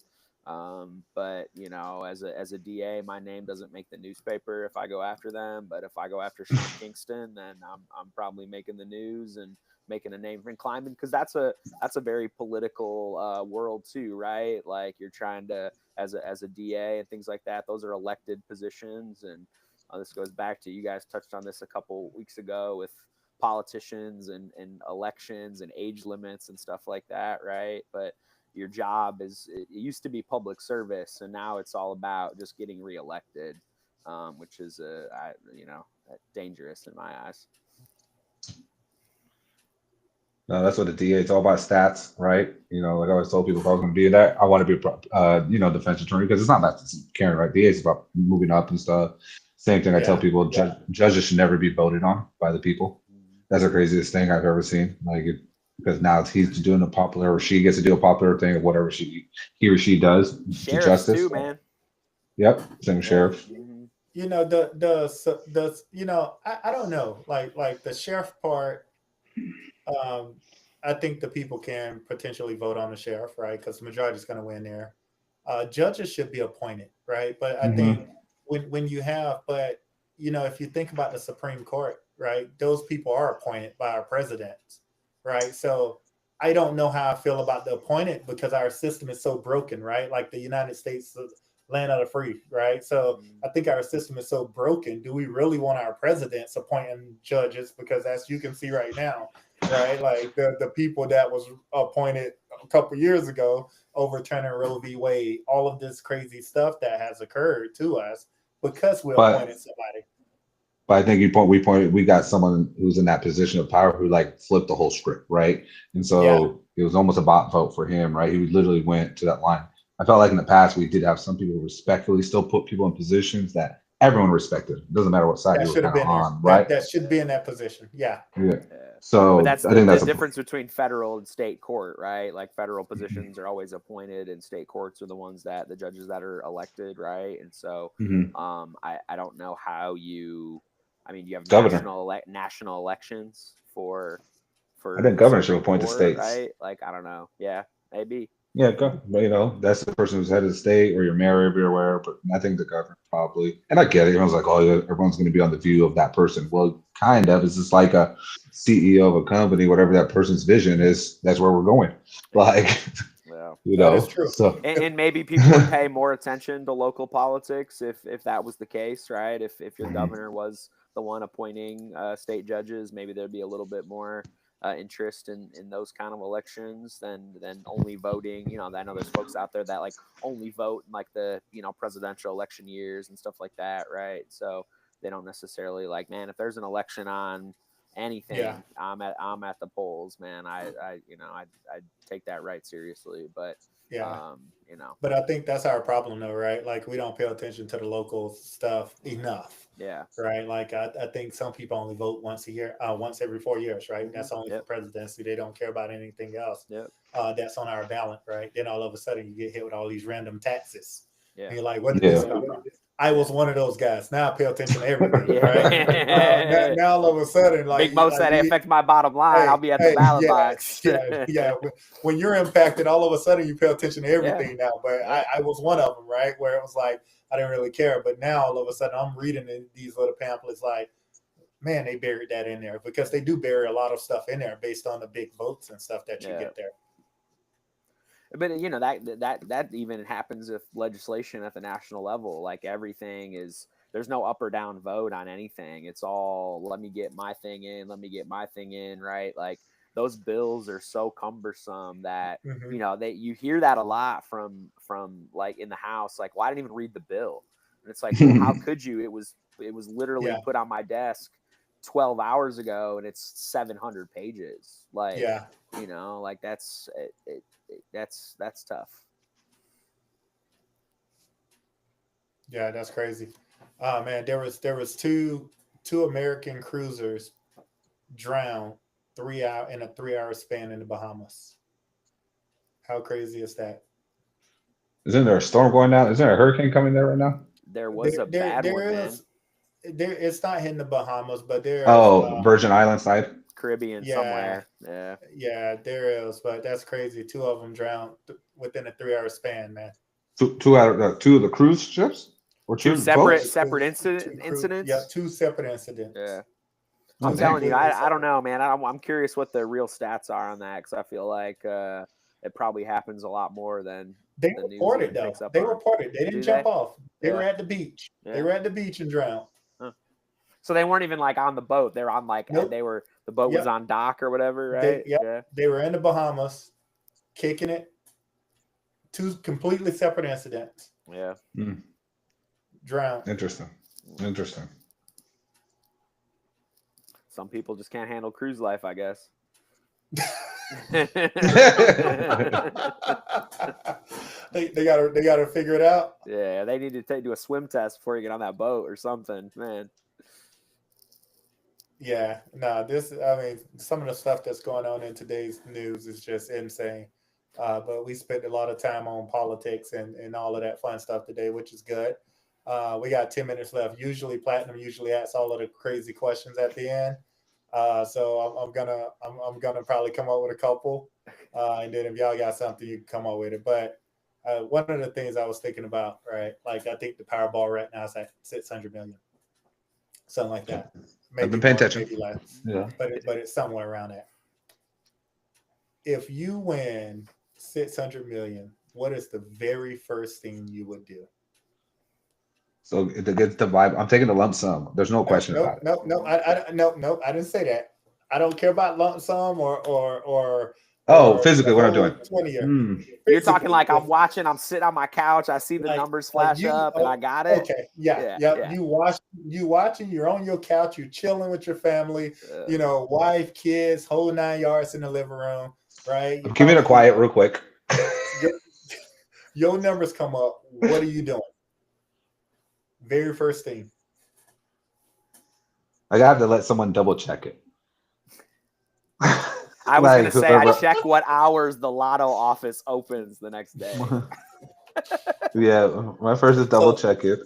but as a DA, my name doesn't make the newspaper if I go after them. But if I go after Sean Kingston, then I'm probably making the news and making a name and climbing, because that's a very political world too, right? Like you're trying to as a DA and things like that. Those are elected positions, and this goes back to, you guys touched on this a couple weeks ago with politicians and elections and age limits and stuff like that, right? But your job it used to be public service, and now it's all about just getting reelected, which is dangerous in my eyes. No, that's what the DA. It's all about stats, right? Like I always told people, if I was going to be that, I want to be a defense attorney, because it's not about caring, right? DA is about moving up and stuff. Same thing I tell people: judges should never be voted on by the people. That's the craziest thing I've ever seen. Like, because now he's doing a popular, or she gets to do a popular thing of whatever he or she does to Sheriffs justice. too, man. Yep, same sheriff. Mm-hmm. I don't know, like the sheriff part. I think the people can potentially vote on the sheriff, right? Because the majority is going to win there. Judges should be appointed, right? But I think when you have, but if you think about the Supreme Court, right, those people are appointed by our presidents, right? So I don't know how I feel about the appointed because our system is so broken, right? Like the United States, land of the free, right? So I think our system is so broken. Do we really want our presidents appointing judges? Because as you can see right now, right, like the people that was appointed a couple years ago, overturning Roe v. Wade, all of this crazy stuff that has occurred to us because we appointed somebody. But I think we got someone who's in that position of power who like flipped the whole script, right? And so it was almost a bot vote for him, right? He literally went to that line. I felt like in the past we did have some people who respectfully still put people in positions that everyone respected. It doesn't matter what side you were kind of on, right? That should be in that position. Yeah. So but that's I think that's the difference between federal and state court, right? Like federal positions are always appointed, and state courts are the ones that the judges that are elected, right? And so, I don't know how you. I mean, you have national elections for. I think governor should appoint the states, right? Like I don't know. Yeah, maybe. Yeah, that's the person who's head of the state or your mayor everywhere. But I think the governor probably, and I get it. Everyone's like, oh, yeah, everyone's going to be on the view of that person. Well, kind of. It's just like a CEO of a company, whatever that person's vision is. That's where we're going. Like, that is true. So, and maybe people would pay more attention to local politics if that was the case, right? If your governor was the one appointing state judges, maybe there'd be a little bit more interest in those kind of elections than only voting. I know there's folks out there that like only vote in like the presidential election years and stuff like that, right? So they don't necessarily like, man, if there's an election on anything, I'm at the polls, man. I take that right seriously, but But I think that's our problem though, right? Like we don't pay attention to the local stuff enough. Yeah. Right. Like I think some people only vote once a year, once every 4 years, right? That's only for presidency. They don't care about anything else. That's on our ballot, right? Then all of a sudden you get hit with all these random taxes. Yeah. And you're like, what did this come from? I was one of those guys. Now I pay attention to everything, right? Now all of a sudden, like big most that affect my bottom line. I'll be at the ballot box. When you're impacted, all of a sudden you pay attention to everything now. But I was one of them, right? Where it was like I didn't really care. But now all of a sudden I'm reading these little pamphlets like, man, they buried that in there because they do bury a lot of stuff in there based on the big votes and stuff that you get there. But that even happens with legislation at the national level. Like everything is, there's no up or down vote on anything. It's all let me get my thing in, right? Like those bills are so cumbersome that you hear that a lot from like in the House. Like, well, I didn't even read the bill, and it's like, well, how could you? It was literally put on my desk 12 hours ago, and it's 700 pages. Like, like that's that's tough. Yeah, that's crazy. Man, there was two American cruisers drowned 3 hour in a 3 hour span in the Bahamas. How crazy is that? Isn't there a storm going down? Isn't there a hurricane coming there right now? There was a bad one, man. It's not hitting the Bahamas, but there. Virgin Island side. Caribbean somewhere. Yeah, there is, but that's crazy. 2 of them drowned within a 3 hour span, man. Two of the cruise ships, or two separate incidents. Yeah, 2 separate incidents. Yeah, I'm telling you, I don't know, man. I'm curious what the real stats are on that because I feel like it probably happens a lot more than they reported. Though they reported, they didn't jump off. They were at the beach. They were at the beach and drowned. So they weren't even like on the boat. They were on like the boat was on dock or whatever, right? They were in the Bahamas, kicking it. 2 completely separate incidents. Yeah. Drowned. Interesting. Some people just can't handle cruise life, I guess. they gotta figure it out. Yeah, they need to do a swim test before you get on that boat or something, man. Yeah, some of the stuff that's going on in today's news is just insane. But we spent a lot of time on politics and all of that fun stuff today, which is good. We got 10 minutes left. Usually Platinum asks all of the crazy questions at the end. So I'm gonna probably come up with a couple, and then if y'all got something, you can come up with it. But one of the things I was thinking about, right? Like I think the Powerball right now is at 600 million, something like that. I've Maybe been paying more, attention. maybe less, Yeah. but it's somewhere around that. If you win 600 million, what is the very first thing you would do? So to get the vibe, I'm taking the lump sum. There's no question about it. No, I didn't say that. I don't care about lump sum Oh, or physically, the what I'm whole doing. 20 year. Hmm. You're talking Physically, like I'm watching, I'm sitting on my couch, I see the like numbers flash you. up, and I got it. Okay, yeah. Yeah. You watching. You're on your couch. You're chilling with your family. Uh, Wife, kids, whole 9 yards in the living room. Right. I'm keeping it quiet real quick. Your numbers come up. What are you doing? Very first thing. I have to let someone double check it. I was gonna say I check what hours the lotto office opens the next day. Yeah, my first is double check it.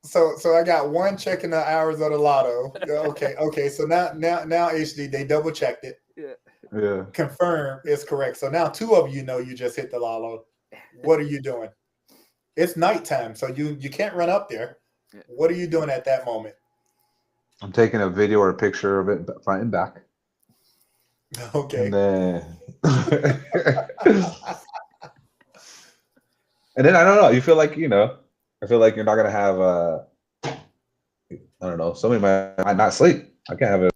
So I got one checking the hours of the lotto. Okay. So now HD they double checked it. Yeah. Confirm it's correct. So now two of you know you just hit the lotto. What are you doing? It's nighttime, so you can't run up there. What are you doing at that moment? I'm taking a video or a picture of it front and back. Okay. And then and then I don't know. You feel like, I feel like you're not gonna have I don't know, somebody might not sleep. I can't have it.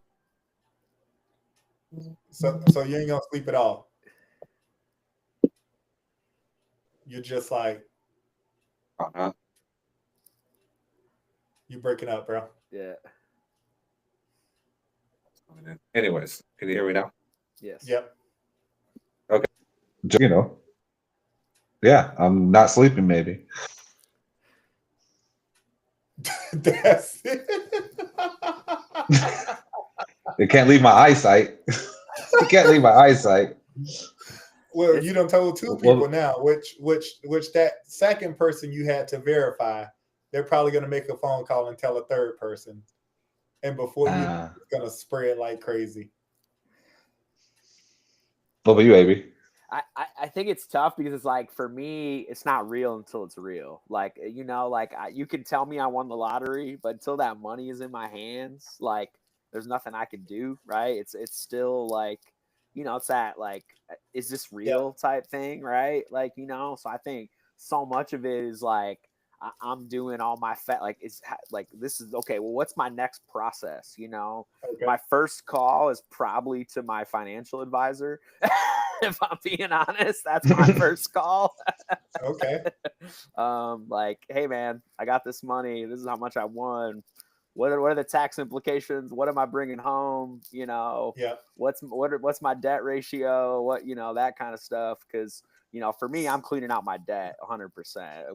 So you ain't gonna sleep at all. You're just like you breaking up, bro. Yeah. Anyways, can you hear me now? Yes. Yep. Okay. Yeah, I'm not sleeping maybe. That's it. It can't leave my eyesight. It can't leave my eyesight. Well, you done told two people now, which that second person you had to verify, they're probably gonna make a phone call and tell a third person. And before you it's gonna spread like crazy. What about you, Abby? I think it's tough because it's like for me, it's not real until it's real. Like you can tell me I won the lottery, but until that money is in my hands, like there's nothing I can do. Right? It's still like it's that like is this real type thing, right? Like so I think so much of it is like I'm doing all my like it's like this is okay. Well, what's my next process? Okay. My first call is probably to my financial advisor. If I'm being honest, that's my first call. Okay. Like, hey man, I got this money. This is how much I won. What are the tax implications? What am I bringing home? Yeah. What's my debt ratio? What that kind of stuff. Because for me, I'm cleaning out my debt 100%.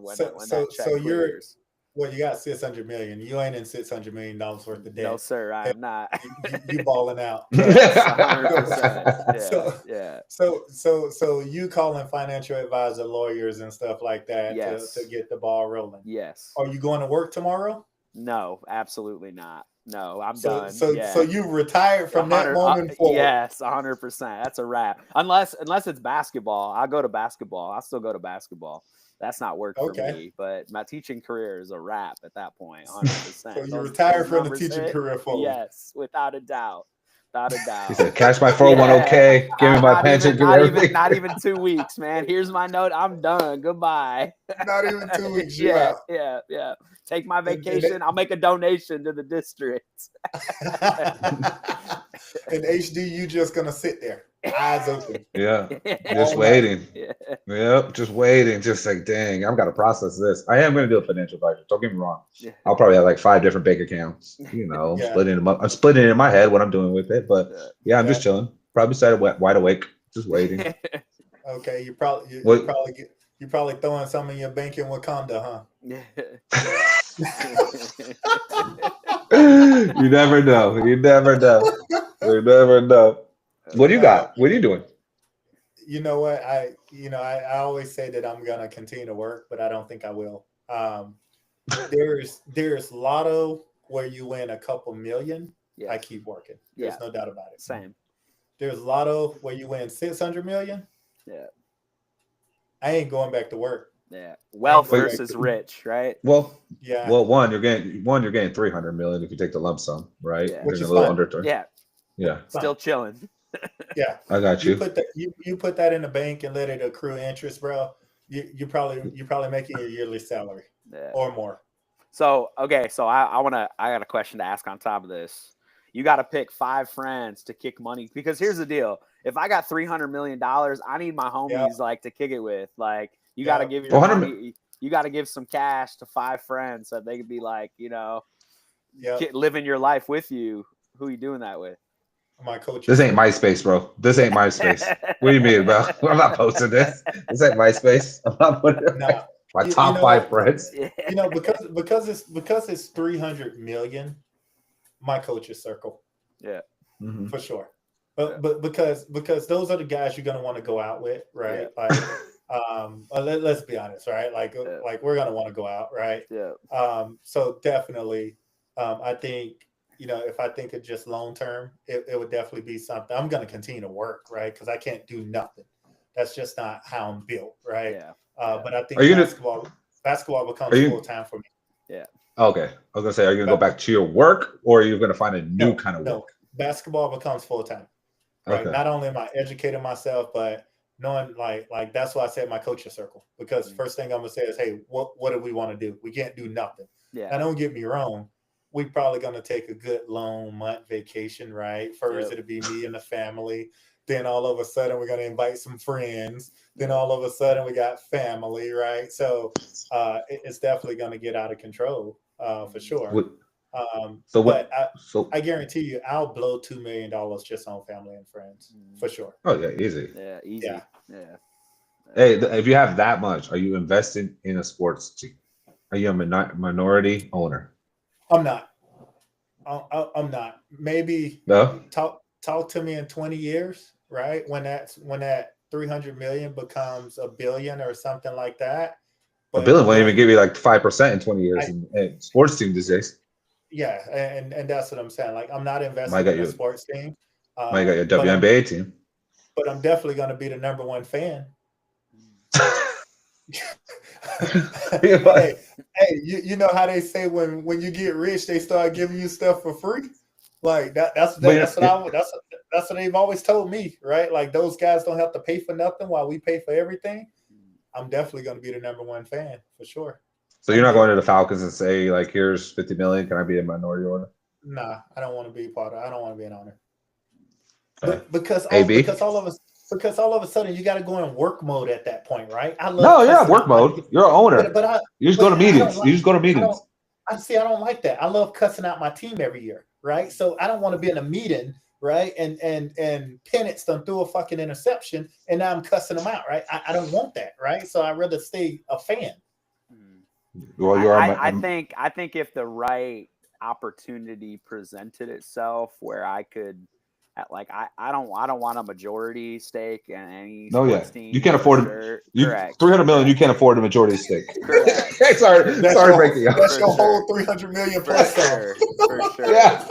When that check clears. Well, you got 600 million. You ain't in $600 million worth of debt. No, sir, I am not. You balling out. Yes, 100%. Yeah. So you calling financial advisor, lawyers, and stuff like that to get the ball rolling. Yes. Are you going to work tomorrow? No, absolutely not. No, I'm done. So you retired from that moment forward. Yes, 100%. That's a wrap. Unless it's basketball, I'll go to basketball. I'll still go to basketball. That's not work for me. But my teaching career is a wrap at that point, 100%. So you retired from the teaching career forward. Yes, without a doubt. Without a doubt. He said, "Cash my 401k, give me my pension, not even 2 weeks, man. Here's my note. I'm done. Goodbye." Not even 2 weeks. Yeah. Take my vacation. I'll make a donation to the district. And HD, you just gonna sit there, eyes open. Yeah, just waiting. Yep, just waiting. Just like, dang, I've got to process this. I am gonna do a financial advisor. Don't get me wrong. I'll probably have like 5 different bank accounts. Splitting them up. I'm splitting it in my head what I'm doing with it. But yeah, I'm just chilling. Probably started wide awake, just waiting. Okay, you probably throwing some in your bank in Wakanda, huh? You never know. You never know. What do you got? What are you doing? You know what? I always say that I'm gonna continue to work, but I don't think I will. There's lotto where you win a couple million, Yes. I keep working. There's Yeah. no doubt about it. Same. There's Lotto where you win 600 million. Yeah. I ain't going back to work. Yeah. Wealth Wait. versus rich, right? Well, Yeah, one you're getting 300 million if you take the lump sum, right? Yeah. Which Getting is a little fine. under 30. Yeah. Yeah, Still chilling. yeah. I got You you. put that you put that in the bank and let it accrue interest, bro. You probably making your yearly salary Yeah. or more. So okay, so I got a question to ask on top of this. You got to pick 5 friends to kick money because here's the deal: if I got $300 million, I need my homies like to kick it with. Like you got to give your 100 money. You got to give some cash to 5 friends so they could be like, living your life with you. Who are you doing that with? My coach. This ain't MySpace, bro. This ain't MySpace. What do you mean, bro? I'm not posting this. This ain't MySpace. I'm not putting it. Nah, My you top know 5 what? friends. Because it's 300 million. My coach's circle. Yeah. Mhm. For sure. But because those are the guys you're gonna want to go out with, right? Yeah. Like let's be honest, right? Like we're gonna want to go out, right? Yeah. So definitely, I think if I think of just long term, it would definitely be something. I'm gonna continue to work, right? Because I can't do nothing. That's just not how I'm built, right? Yeah. But I think Are you basketball becomes full time for me. Yeah. Okay. I was gonna say, are you gonna go back to your work, or are you gonna find a new kind of No, work? basketball becomes full time. Right. Okay. Not only am I educating myself, but knowing like that's why I said my coaching circle. Because first thing I'm gonna say is, hey, what do we want to do? We can't do nothing. Yeah. Now don't get me wrong. We probably gonna take a good long month vacation, right? First it'll be me and the family. Then all of a sudden we're gonna invite some friends. Then all of a sudden we got family, right? So it's definitely gonna get out of control for sure. I guarantee you, I'll blow $2 million just on family and friends for sure. Oh yeah, easy. Yeah. Easy. Yeah. Hey, if you have that much, are you investing in a sports team? Are you a minority owner? I'm not. I'm not. Maybe No. Talk to me in 20 years, right? When that 300 million becomes a billion or something like that. A billion won't even give you like 5% in 20 years in sports team these days. Yeah, and that's what I'm saying. Like I'm not Might investing got in a you. sports team. Might got your WNBA team. But I'm definitely going to be the number one fan. hey, you know how they say when you get rich, they start giving you stuff for free. Like that's what they've always told me, right? Like those guys don't have to pay for nothing while we pay for everything. I'm definitely going to be the number one fan for sure. So you're not going to the Falcons and say like, here's 50 million. Can I be a minority owner? Nah, I don't want to be part of. I don't want to be an owner. Okay. Because all of a sudden you got to go in work mode at that point, right? I love work mode. You're an owner. But you just go to meetings. You just go to meetings. I don't like that. I love cussing out my team every year, right? So I don't want to be in a meeting, right? And Pennett's done threw a fucking interception, and now I'm cussing them out, right? I don't want that, right? So I'd rather stay a fan. Well, you are. I think if the right opportunity presented itself, where I could. Like I don't want a majority stake in any sports team. You can't afford Correct. 300 million. You can't afford a majority stake. Correct. sorry, breaking up. That's your whole 300 million plus. For sure. Yeah.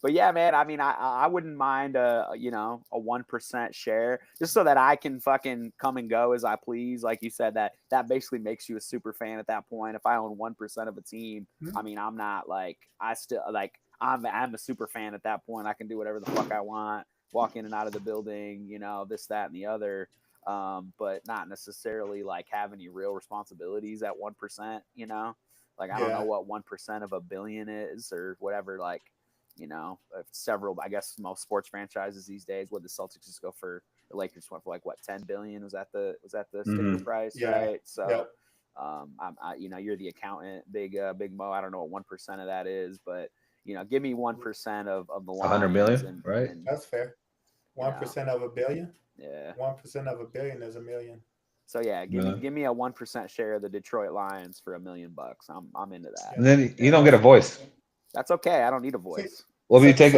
But yeah, man. I mean, I wouldn't mind a 1% share just so that I can fucking come and go as I please. Like you said, that basically makes you a super fan at that point. If I own 1% of a team, I mean, I'm not like I'm a super fan at that point. I can do whatever the fuck I want, walk in and out of the building, this, that, and the other. But not necessarily like have any real responsibilities at 1%, like I don't know what 1% of a billion is or whatever. Like, several, I guess most sports franchises these days, what the Celtics just go for, the Lakers went for like what, 10 billion? Was that the sticker price? Yeah. Right. So, you're the accountant, big Mo. I don't know what 1% of that is, but give me 1% of the line. 100 million, right? That's fair. 1% of a billion. Yeah. 1% of a billion is $1 million. So yeah, give me a 1% share of the Detroit Lions for $1 million. I'm into that. And then you don't get a voice. That's okay. I don't need a voice. What will you take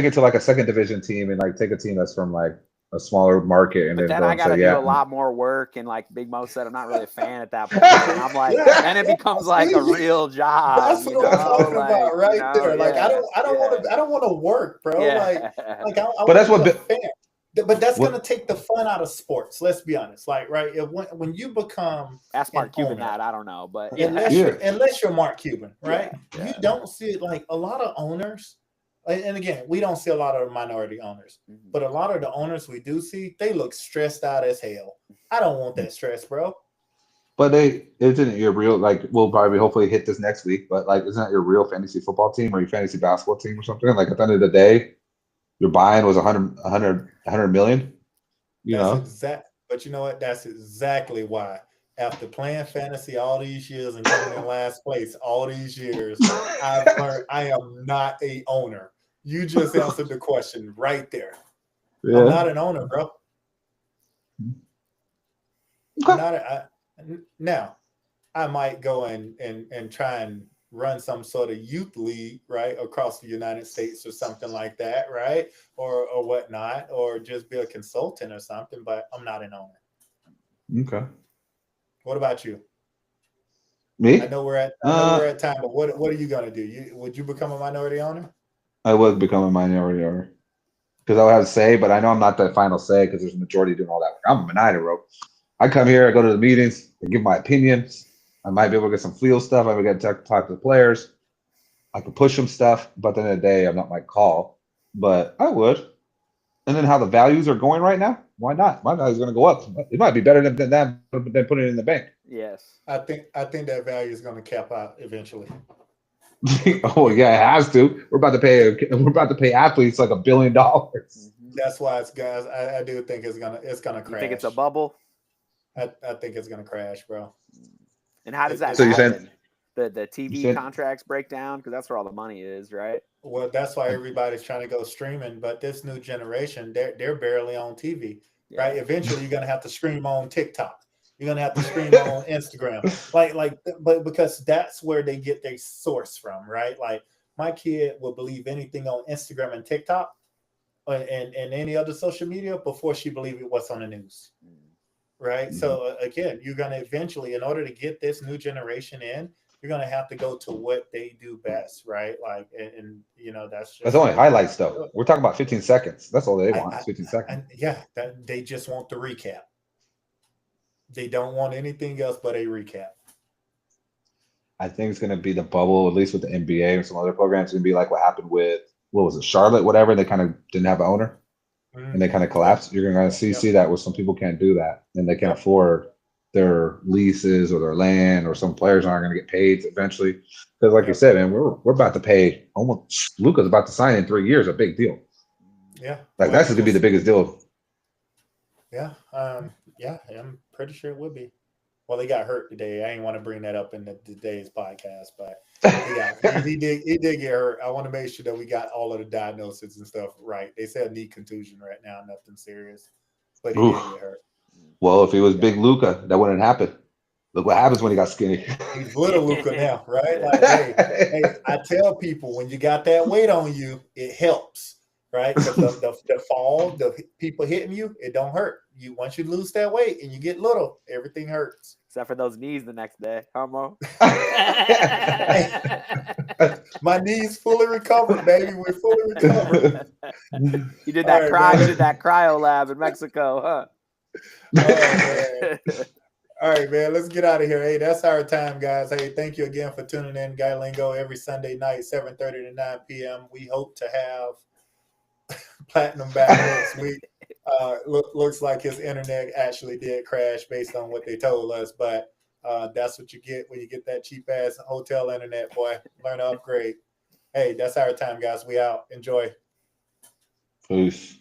it to like a second division team and like take a team that's from like a smaller market, and But then then go I and got to say, do yeah. a lot more work, and like Big Mo said, I'm not really a fan at that point. And I'm like, then it becomes like a real job. That's what I'm talking about right there. Like I don't want to work, bro. Yeah. Like I But want that's to be what a fan. But that's what- gonna take the fun out of sports. Let's be honest. Like, right, when you become Ask Mark an Cuban owner, that. I don't know, but unless you're Mark Cuban, right? Yeah. You don't see it like a lot of owners. And again, we don't see a lot of minority owners, but a lot of the owners we do see, they look stressed out as hell. I don't want that stress, bro. But isn't it your real, like, we'll probably hopefully hit this next week, but like, isn't that your real fantasy football team or your fantasy basketball team or something? Like at the end of the day, your buy-in was 100 million, you That's know? exact. But you know what? That's exactly why. After playing fantasy all these years and coming in last place all these years, I've learned I am not a owner. You just answered the question right there. I'm not an owner, bro. I'm not. Now, I might go and try and run some sort of youth league, right, across the United States or something like that, right, or whatnot, or just be a consultant or something. But I'm not an owner. Okay. What about you? Me? I know we're at time, but what are you gonna do? Would you become a minority owner? I would become a minority owner because I would have say, but I know I'm not the final say because there's a majority doing all that work. I'm a minority, bro. I come here, I go to the meetings, I give my opinions. I might be able to get some field stuff. I would get to talk to the players. I could push them stuff, but at the end of the day, I'm not my call. But I would. And then how the values are going right now, why not? My value's going to go up. It might be better than putting it in the bank. Yes. I think that value is going to cap out eventually. Oh yeah, it has to. We're about to pay athletes like $1 billion. That's why it's guys. I do think it's gonna crash. You think it's a bubble? I think it's gonna crash, bro. And how does that So you're happen? saying- The TV contracts break down because that's where all the money is, right? Well, that's why everybody's trying to go streaming. But this new generation, they're barely on TV, right? Eventually, you're gonna have to stream on TikTok. You're gonna have to stream on Instagram, but because that's where they get their source from, right? Like my kid will believe anything on Instagram and TikTok, and any other social media before she believe it what's on the news, right? So again, you're gonna eventually, in order to get this new generation in, you're gonna have to go to what they do best, right? Like, and you know that's only highlights though. We're talking about 15 seconds. That's all they want. Is 15 seconds. They just want the recap. They don't want anything else but a recap. I think it's going to be the bubble, at least with the NBA and some other programs. It's going to be like what happened with, what was it, Charlotte, whatever. They kind of didn't have an owner and they kind of collapsed. You're going to see that where some people can't do that and they can't afford their leases or their land, or some players aren't going to get paid eventually. Because like you said, man, we're about to pay almost, Luka's about to sign in 3 years, a big deal. Yeah. Like that's going to be the biggest deal. Yeah. I'm pretty sure it would be. Well, he got hurt today. I ain't want to bring that up in today's podcast, but he did get hurt. I want to make sure that we got all of the diagnoses and stuff right. They said knee contusion right now, nothing serious, but he did get hurt. Well, if he was big Luka, that wouldn't happen. Look what happens when he got skinny. He's little Luka now, right? Like, hey, I tell people when you got that weight on you, it helps, right? Because the fall, the people hitting you, it don't hurt. You once you lose that weight and you get little, everything hurts. Except for those knees the next day, huh, Mo? My knees fully recovered, baby. We're fully recovered. You did that You did that cryo lab in Mexico, huh? All right, man. Let's get out of here. Hey, that's our time, guys. Hey, thank you again for tuning in, Guy Lingo, every Sunday night, 7:30 to 9 p.m. We hope to have Platinum back next week. Looks like his internet actually did crash based on what they told us, but that's what you get when you get that cheap ass hotel internet, boy. Learn to upgrade. Hey, that's our time, guys. We out. Enjoy. Peace.